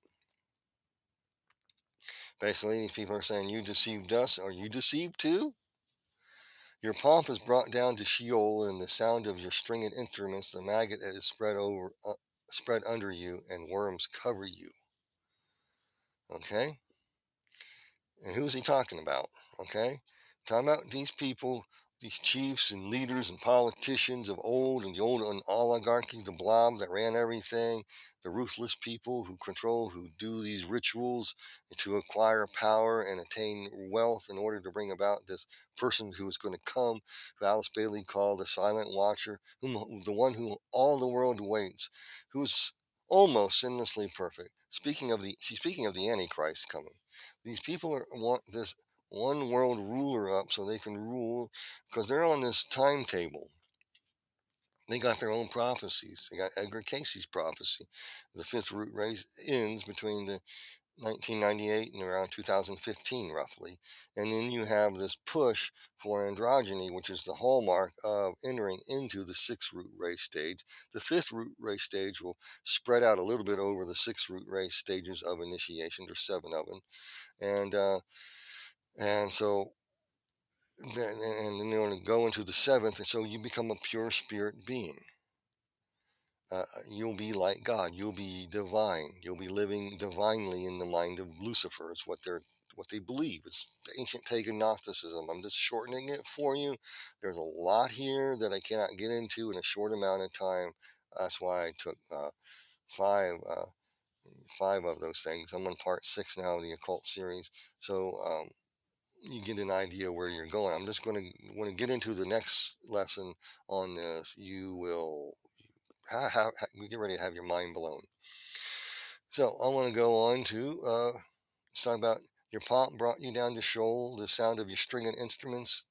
Basically, these people are saying, you deceived us. Are you deceived too? Your pomp is brought down to Sheol, and the sound of your stringed instruments, the maggot is spread under you, and worms cover you. Okay? And who's he talking about? Okay? Talking about these people, these chiefs and leaders and politicians of old, and the old oligarchy, the blob that ran everything, the ruthless people who control, who do these rituals to acquire power and attain wealth in order to bring about this person who is going to come, who Alice Bailey called the silent watcher, the one who all the world waits, who's almost sinlessly perfect. She's speaking of the Antichrist coming. These people want this one world ruler up so they can rule because they're on this timetable. They got their own prophecies. They got Edgar Casey's prophecy. The fifth root race ends between the 1998 and around 2015, roughly. And then you have this push for androgyny, which is the hallmark of entering into the sixth root race stage. The fifth root race stage will spread out a little bit over the sixth root race stages of initiation. There's 7 of them. And so then you're going to go into the 7th, and so you become a pure spirit being. You'll be like God. You'll be divine. You'll be living divinely in the mind of Lucifer. It's what they believe. It's the ancient pagan Gnosticism. I'm just shortening it for you. There's a lot here that I cannot get into in a short amount of time. That's why I took five of those things. I'm on part 6 now of the Occult series. So you get an idea where you're going. I'm just going to want to get into the next lesson on this. You will we get ready to have your mind blown. So I want to go on to let's talk about your pomp brought you down to Sheol, the sound of your stringed instruments.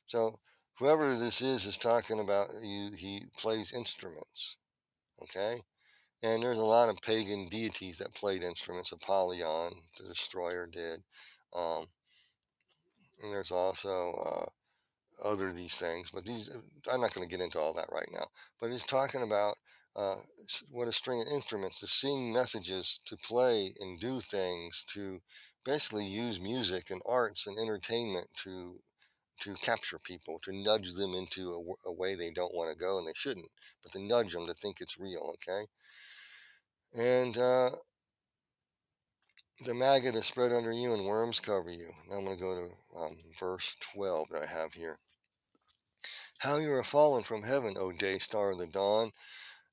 So whoever this is talking about you. He plays instruments. Okay. And there's a lot of pagan deities that played instruments. Apollyon, the destroyer, did. And there's also other these things, but I'm not going to get into all that right now. But he's talking about uh, what a string of instruments, to sing messages, to play and do things, to basically use music and arts and entertainment to capture people, to nudge them into a way they don't want to go and they shouldn't, but to nudge them to think it's real. Okay. And the maggot is spread under you and worms cover you. Now I'm going to go to verse 12 that I have here. How you are fallen from heaven, O day star of the dawn.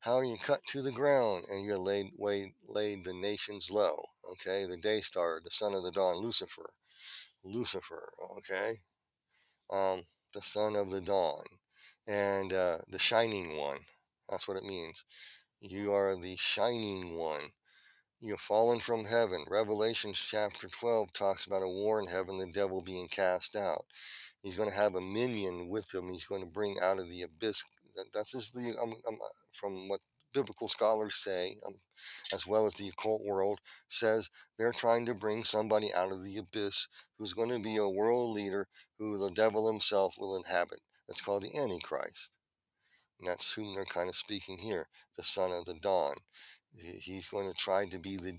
How are you cut to the ground, and you laid the nations low. Okay, the day star, the son of the dawn, Lucifer. Okay, the son of the dawn, and the shining one. That's what it means. You are the shining one. You have fallen from heaven. Revelation chapter 12 talks about a war in heaven, the devil being cast out. He's going to have a minion with him. He's going to bring out of the abyss. That's just from what biblical scholars say, as well as the occult world says, they're trying to bring somebody out of the abyss who's going to be a world leader who the devil himself will inhabit. That's called the Antichrist. And that's whom they're kind of speaking here, the son of the dawn. He's going to try to be the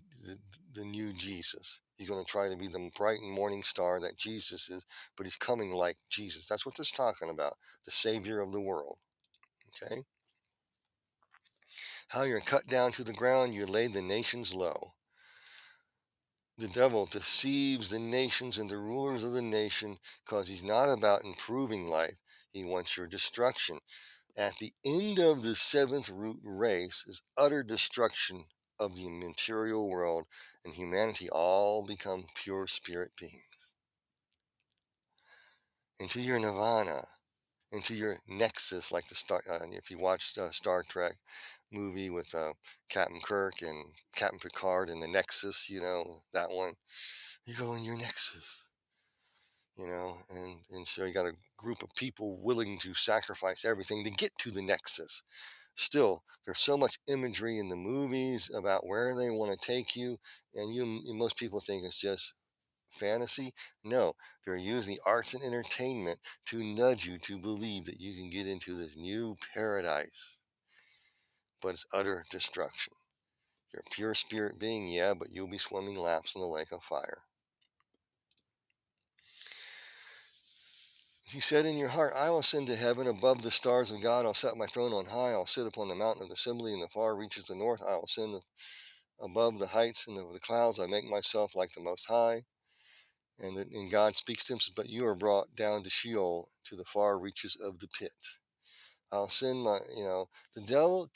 new Jesus. He's going to try to be the bright and morning star that Jesus is, but he's coming like Jesus. That's what this is talking about, the Savior of the world. Okay? How you're cut down to the ground, you laid the nations low. The devil deceives the nations and the rulers of the nation because he's not about improving life. He wants your destruction. At the end of the seventh root race is utter destruction of the material world, and humanity all become pure spirit beings. Into your nirvana, into your nexus, like the star. If you watched Star Trek movie with Captain Kirk and Captain Picard and the Nexus, that one. You go in your nexus, and so you got a group of people willing to sacrifice everything to get to the nexus. Still, there's so much imagery in the movies about where they want to take you, and most people think it's just fantasy. No, they're using the arts and entertainment to nudge you to believe that you can get into this new paradise, but it's utter destruction. You're a pure spirit being, yeah, but you'll be swimming laps in the lake of fire. As you said in your heart, I will ascend to heaven above the stars of God. I'll set my throne on high. I'll sit upon the mountain of the assembly in the far reaches of the north. I will ascend above the heights and of the clouds. I make myself like the Most High. And God speaks to him, says, but you are brought down to Sheol, to the far reaches of the pit. I'll send the devil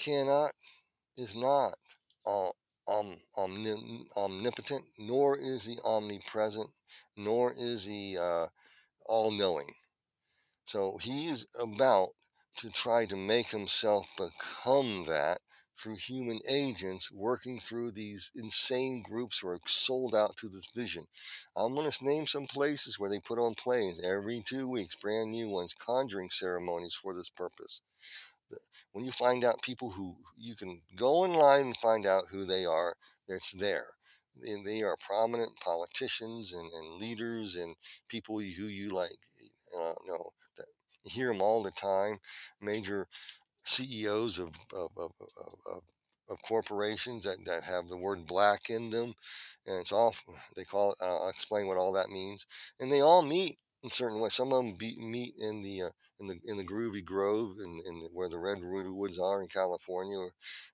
is not omnipotent, nor is he omnipresent, nor is he all-knowing. So he is about to try to make himself become that through human agents working through these insane groups who are sold out to this vision. I'm going to name some places where they put on plays every 2 weeks, brand new ones, conjuring ceremonies for this purpose. When you find out people who you can go online and find out who they are, it's there. And they are prominent politicians and leaders and people who you like, know, that you hear them all the time. Major CEOs of corporations that have the word black in them, and it's all they call it. I'll explain what all that means. And they all meet in certain ways. Some of them meet in the groovy grove where the redwoods are in California. Or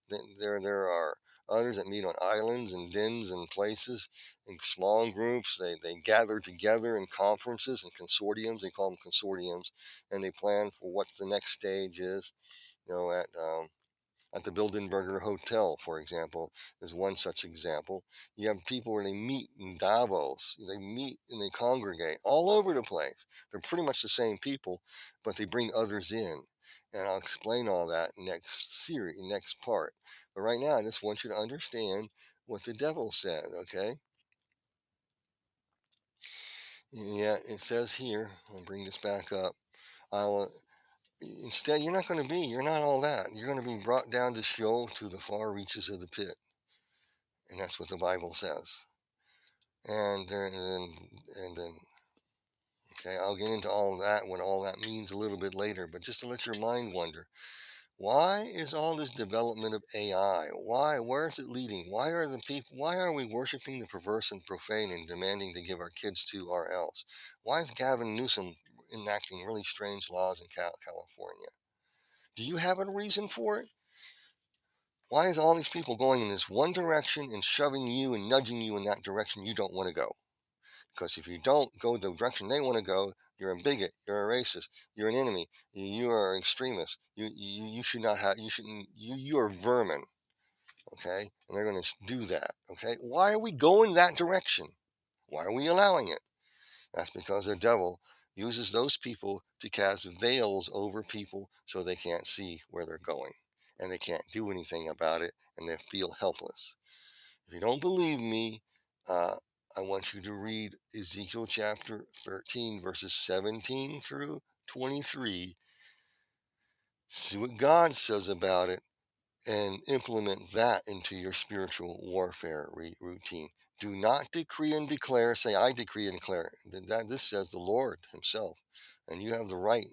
there are others that meet on islands and dens and places in small groups. They gather together in conferences and consortiums. They call them consortiums, and they plan for what the next stage is. At the Bilderberger Hotel, for example, is one such example. You have people where they meet in Davos, they meet and they congregate all over the place. They're pretty much the same people, but they bring others in. And I'll explain all that next part. But right now, I just want you to understand what the devil said, okay? Yeah, it says here, I'll bring this back up. I'll Instead, you're not all that. You're going to be brought down to Sheol, to the far reaches of the pit. And that's what the Bible says. And then, okay, I'll get into all that, what all that means a little bit later. But just to let your mind wonder, why is all this development of AI? Where is it leading? Why are we worshiping the perverse and profane and demanding to give our kids to RLs? Why is Gavin Newsom enacting really strange laws in California? Do you have a reason for it? Why is all these people going in this one direction and shoving you and nudging you in that direction you don't want to go? Because if you don't go the direction they want to go, you're a bigot, you're a racist, you're an enemy, you are an extremist. You should not have, you shouldn't, you are vermin. Okay? And they're going to do that. Okay? Why are we going that direction? Why are we allowing it? That's because the devil uses those people to cast veils over people so they can't see where they're going and they can't do anything about it and they feel helpless. If you don't believe me, I want you to read Ezekiel chapter 13, verses 17 through 23. See what God says about it and implement that into your spiritual warfare routine. Do not decree and declare, say, I decree and declare. This says the Lord himself. And you have the right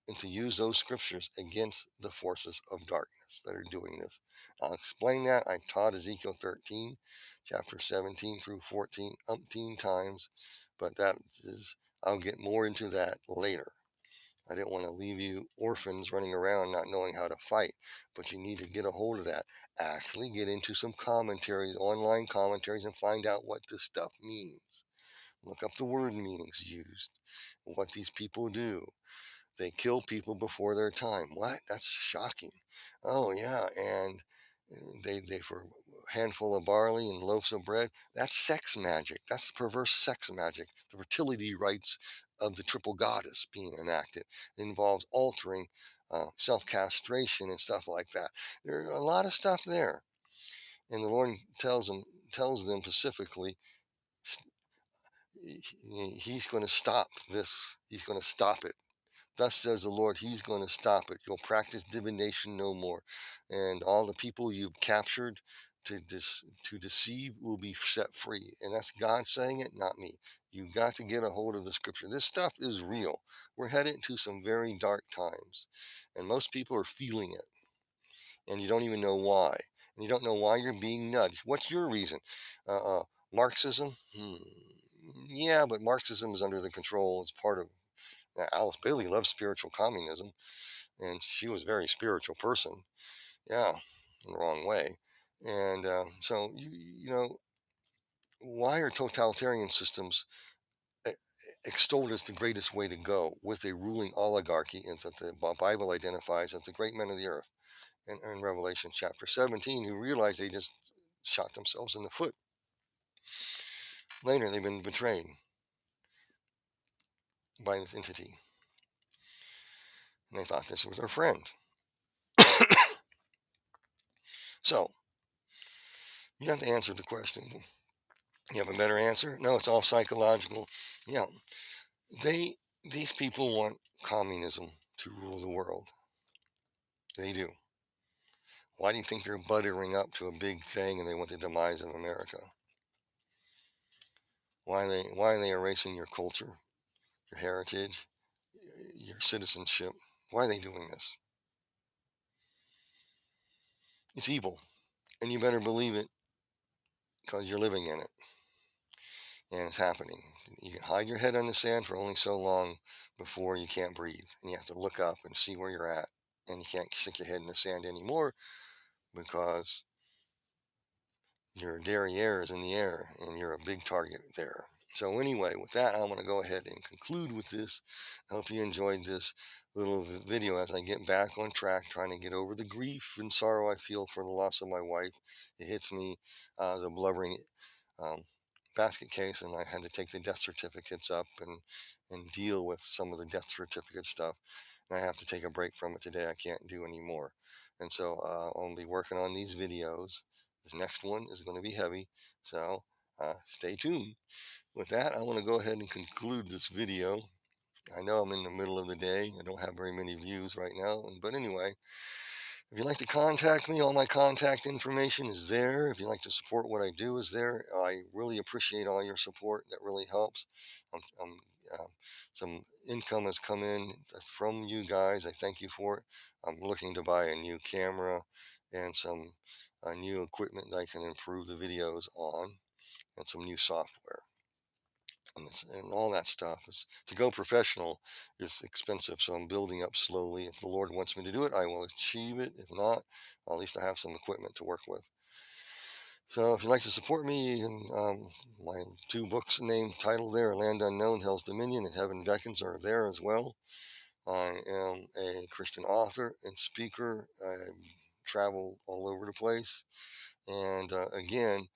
and to use those scriptures against the forces of darkness that are doing this. I'll explain that. I taught Ezekiel 13, chapter 17 through 14, umpteen times, but I'll get more into that later. I didn't want to leave you orphans running around not knowing how to fight, but you need to get a hold of that. Actually get into some commentaries, online commentaries, and find out what this stuff means. Look up the word meanings used, what these people do. They kill people before their time. What? That's shocking. Oh yeah, and they for a handful of barley and loaves of bread. That's sex magic. That's perverse sex magic. The fertility rites of the triple goddess being enacted. It involves altering, self-castration and stuff like that. There's a lot of stuff there, and the Lord tells them specifically, He's going to stop this. He's going to stop it. Thus says the Lord, He's going to stop it. You'll practice divination no more. And all the people you've captured to deceive will be set free. And that's God saying it, not me. You've got to get a hold of the scripture. This stuff is real. We're headed into some very dark times. And most people are feeling it. And you don't even know why. And you don't know why you're being nudged. What's your reason? Marxism? Yeah, but Marxism is under the control. It's part of Alice Bailey loves spiritual communism, and she was a very spiritual person. Yeah, in the wrong way. And so, why are totalitarian systems extolled as the greatest way to go with a ruling oligarchy, and that the Bible identifies as the great men of the earth? And in Revelation chapter 17, who realized they just shot themselves in the foot. Later, they've been betrayed by this entity, and they thought this was their friend. So, you have to answer the question. You have a better answer? No, it's all psychological. Yeah, these people want communism to rule the world. They do. Why do you think they're buttering up to a big thing and they want the demise of America? Why are they erasing your culture, your heritage, your citizenship? Why are they doing this? It's evil, and you better believe it because you're living in it, and it's happening. You can hide your head in the sand for only so long before you can't breathe, and you have to look up and see where you're at, and you can't stick your head in the sand anymore because your derriere is in the air and you're a big target there. So anyway, with that, I'm going to go ahead and conclude with this. I hope you enjoyed this little video as I get back on track, trying to get over the grief and sorrow I feel for the loss of my wife. It hits me as a blubbering um, basket case, and I had to take the death certificates up and deal with some of the death certificate stuff. And I have to take a break from it today. I can't do anymore. And so I'll be working on these videos. This next one is going to be heavy, so stay tuned. With that, I want to go ahead and conclude this video. I know I'm in the middle of the day. I don't have very many views right now, but anyway, if you'd like to contact me, all my contact information is there. If you'd like to support what I do, is there. I really appreciate all your support. That really helps. Uh, some income has come in from you guys. I thank you for it. I'm looking to buy a new camera and some new equipment that I can improve the videos on, and some new software. And all that stuff is to go professional is expensive, so I'm building up slowly. If the Lord wants me to do it, I will achieve it. If not, at least I have some equipment to work with. So if you'd like to support me, my two books named titled there, Land Unknown, Hell's Dominion, and Heaven Beckons, are there as well. I am a Christian author and speaker. I travel all over the place, and again,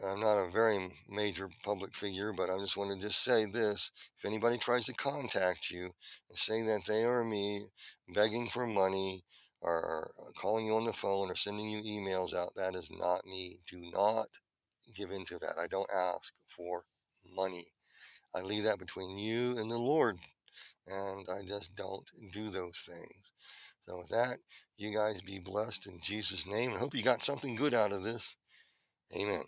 I'm not a very major public figure, but I just want to just say this. If anybody tries to contact you and say that they are me, begging for money, or calling you on the phone, or sending you emails out, that is not me. Do not give in to that. I don't ask for money. I leave that between you and the Lord, and I just don't do those things. So with that, you guys be blessed in Jesus' name. I hope you got something good out of this. Amen.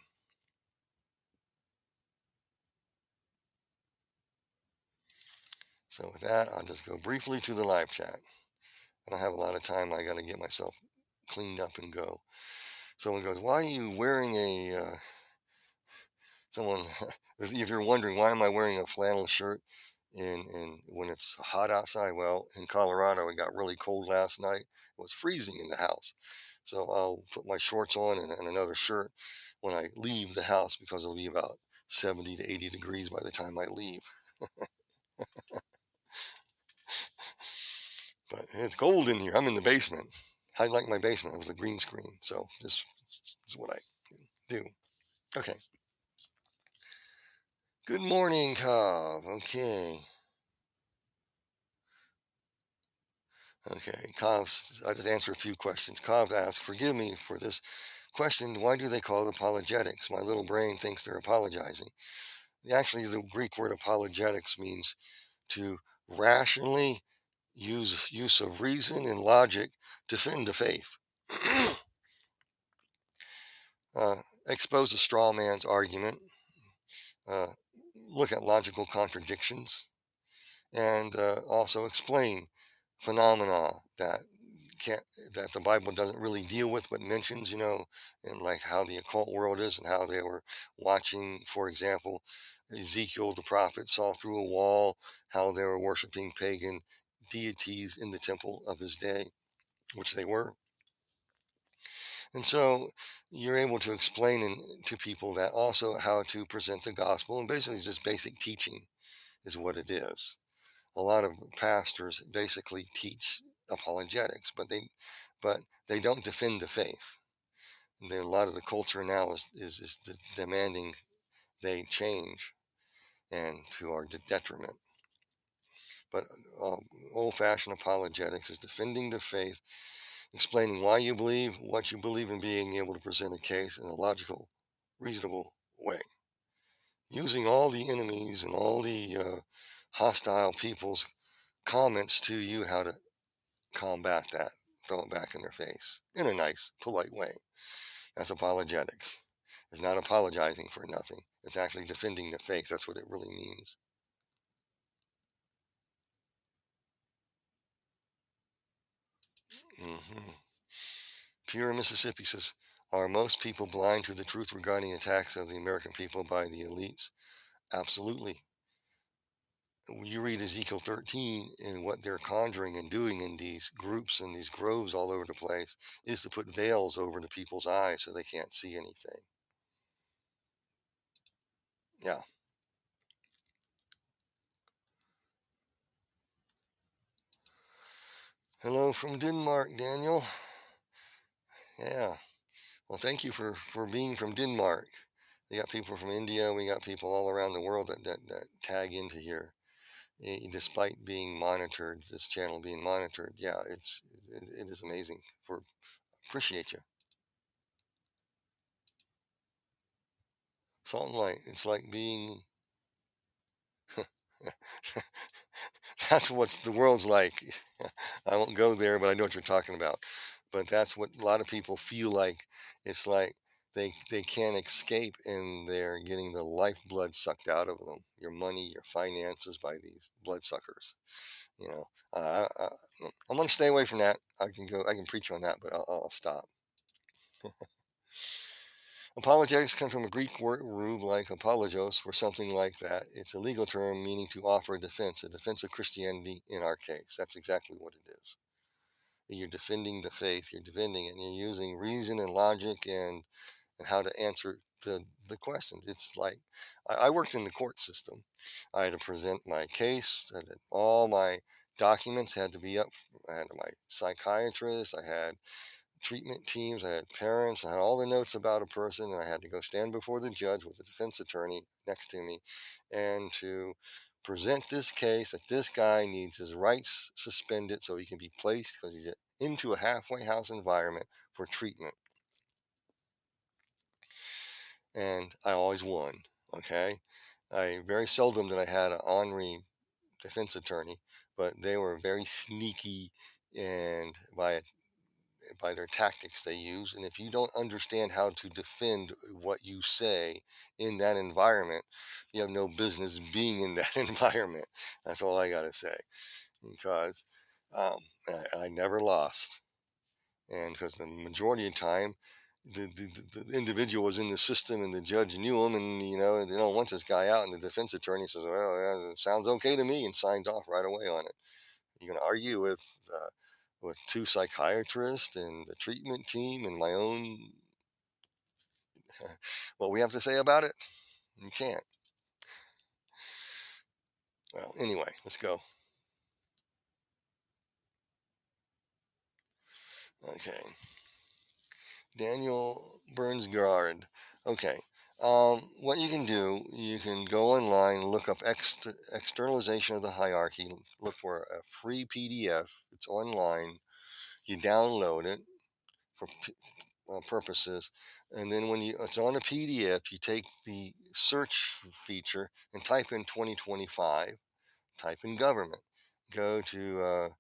So with that, I'll just go briefly to the live chat. I don't have a lot of time. I got to get myself cleaned up and go. Someone goes, "Why are you wearing a?" Someone, if you're wondering, why am I wearing a flannel shirt in when it's hot outside? Well, in Colorado, it got really cold last night. It was freezing in the house, so I'll put my shorts on and another shirt when I leave the house because it'll be about 70 to 80 degrees by the time I leave. But it's cold in here. I'm in the basement. I like my basement. It was a green screen, so this is what I do. Okay. Good morning, Cobb. Okay. Okay. Cobb's, I just answer a few questions. Cobb asked, "Forgive me for this question. Why do they call it apologetics? My little brain thinks they're apologizing." Actually, the Greek word apologetics means to rationally use of reason and logic defend the faith. uh, Expose a straw man's argument, uh, look at logical contradictions, and also explain phenomena can't that the Bible doesn't really deal with, but mentions, and like how the occult world is and how they were watching, for example, Ezekiel the prophet saw through a wall how they were worshiping pagan deities in the temple of his day, which they were. And so you're able to explain to people that also how to present the gospel, and basically just basic teaching is what it is. A lot of pastors basically teach apologetics, but they don't defend the faith. A lot of the culture now is demanding they change, and to our detriment. But uh, old-fashioned apologetics is defending the faith, explaining why you believe what you believe, and being able to present a case in a logical, reasonable way, using all the enemies and all the hostile people's comments to you how to combat that, throw it back in their face in a nice, polite way. That's apologetics. It's not apologizing for nothing. It's actually defending the faith. That's what it really means. hmm Pure Mississippi says, "Are most people blind to the truth regarding attacks of the American people by the elites?" Absolutely. You read Ezekiel 13, and what they're conjuring and doing in these groups and these groves all over the place is to put veils over the people's eyes so they can't see anything. Yeah. Hello from Denmark, Daniel. Yeah. Well, thank you for being from Denmark. We got people from India. We got people all around the world that tag into here, despite being monitored. This channel being monitored. Yeah, it is amazing. Appreciate you. Salt and light. It's like being. That's what the world's like. I won't go there, but I know what you're talking about. But that's what a lot of people feel like. It's like they can't escape, and they're getting the lifeblood sucked out of them. Your money, your finances by these bloodsuckers. You know, I'm going to stay away from that. I can preach on that, but I'll stop. Apologetics come from a Greek word like apologos, for something like that. It's a legal term meaning to offer a defense of Christianity in our case. That's exactly what it is. You're defending the faith, you're defending it, and you're using reason and logic and how to answer the questions. It's like I worked in the court system. I had to present my case, and all my documents had to be up. I had my psychiatrist, I had treatment teams, I had parents, I had all the notes about a person, and I had to go stand before the judge with the defense attorney next to me and to present this case that this guy needs his rights suspended so he can be placed because he's into a halfway house environment for treatment. And I always won. Okay. I very seldom did I had an honorary defense attorney, but they were very sneaky, and by by their tactics they use. And if you don't understand how to defend what you say in that environment, you have no business being in that environment. That's all I got to say. Because um, I never lost. And because the majority of the time, the individual was in the system and the judge knew him, and they don't want this guy out, and the defense attorney says, well, yeah, it sounds okay to me, and signed off right away on it. You're going to argue with two psychiatrists and the treatment team and my own what we have to say about it? You can't. Well, anyway, let's go. Okay. Daniel Burnsgard. Okay. What you can do, you can go online, look up externalization of the hierarchy, look for a free PDF. It's online. You download it for purposes, and then when it's on a PDF, you take the search feature and type in 2025, type in government, go to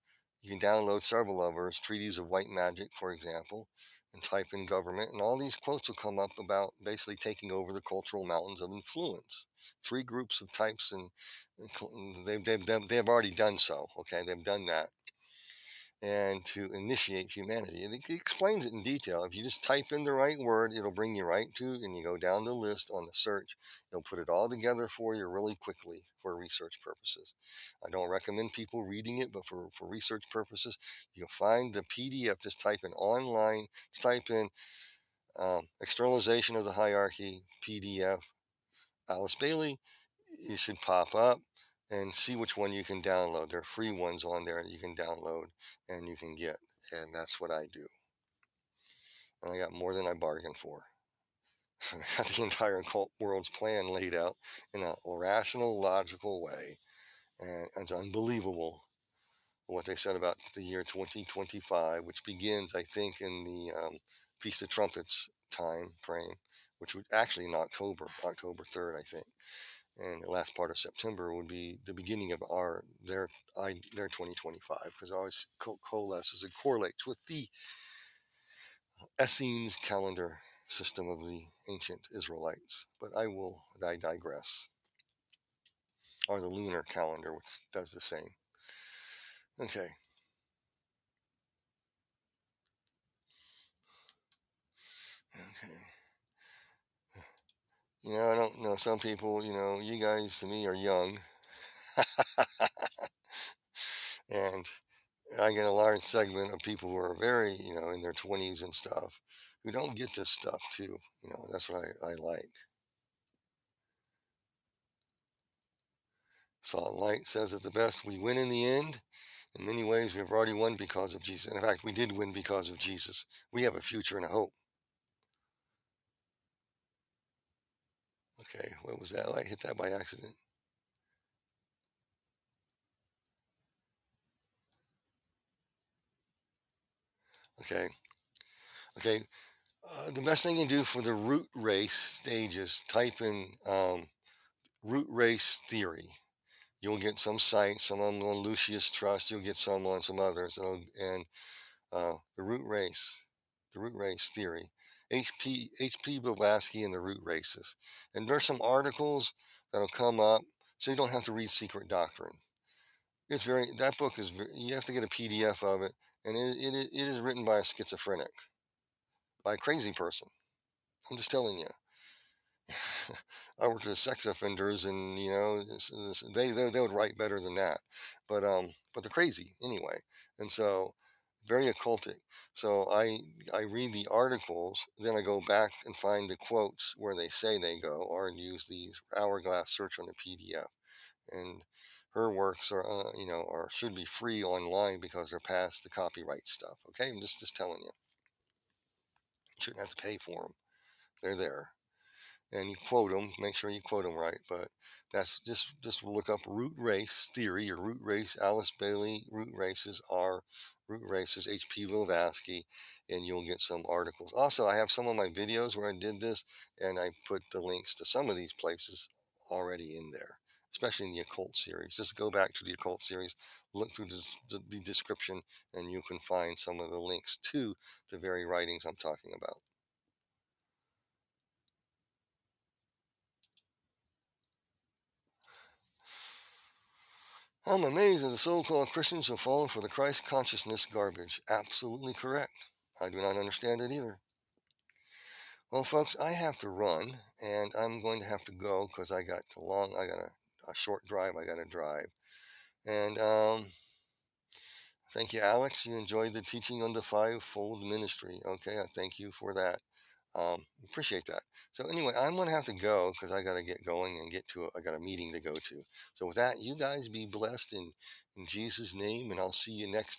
you can download several of ours, treaties of white magic, for example, and type in government, and all these quotes will come up about basically taking over the cultural mountains of influence. Three groups of types, and they've already done so. Okay, they've done that, and to initiate humanity. And it explains it in detail. If you just type in the right word, it'll bring you right to, and you go down the list on the search. It'll put it all together for you really quickly for research purposes. I don't recommend people reading it, but for research purposes, you'll find the PDF. Just type in online, type in externalization of the hierarchy PDF, Alice Bailey. It should pop up, and see which one you can download. There are free ones on there that you can download and you can get. And that's what I do. And I got more than I bargained for. I got the entire occult world's plan laid out in a rational, logical way. And it's unbelievable what they said about the year 2025, which begins, I think, in the Feast of Trumpets time frame, which would actually in October 3rd, I think. And the last part of September would be the beginning of their 2025, because it always coalesces and correlates with the Essenes calendar system of the ancient Israelites. But I digress. Or the lunar calendar, which does the same. Okay. Okay. I don't know. Some people, you guys to me are young. And I get a large segment of people who are very, in their 20s and stuff, who don't get this stuff too. That's what I like. Salt and Light says at the best, we win in the end. In many ways, we've already won because of Jesus. And in fact, we did win because of Jesus. We have a future and a hope. Okay, what was that? I hit that by accident. Okay. Okay. The best thing you can do for the root race stages, type in root race theory. You'll get some sites, some of them on Lucius Trust. You'll get some on some others, and the root race theory. H.P. Blavatsky and the root races. And there's some articles that'll come up, so you don't have to read Secret Doctrine. That book is, you have to get a PDF of it, and it is written by a schizophrenic, by a crazy person. I'm just telling you. I worked with sex offenders, and they would write better than that, but they're crazy anyway, and so very occultic. So I read the articles, then I go back and find the quotes where they say they go, or use the hourglass search on the PDF. And her works are or should be free online because they're past the copyright stuff. Okay, I'm just telling you, you shouldn't have to pay for them. They're there. And you quote them, make sure you quote them right. But that's just look up root race theory or root race. Alice Bailey root races are root races. H.P. Blavatsky, and you'll get some articles. Also, I have some of my videos where I did this, and I put the links to some of these places already in there. especially in the occult series. Just go back to the occult series, look through the description, and you can find some of the links to the very writings I'm talking about. I'm amazed at the so-called Christians who have fallen for the Christ consciousness garbage. Absolutely correct. I do not understand it either. Well, folks, I have to run, and I'm going to have to go because I got a short drive I got to drive. And thank you, Alex. You enjoyed the teaching on the fivefold ministry. Okay, I thank you for that. Appreciate that. So anyway, I'm gonna have to go because I gotta get going and I got a meeting to go to. So with that, you guys be blessed in Jesus' name, and I'll see you next time.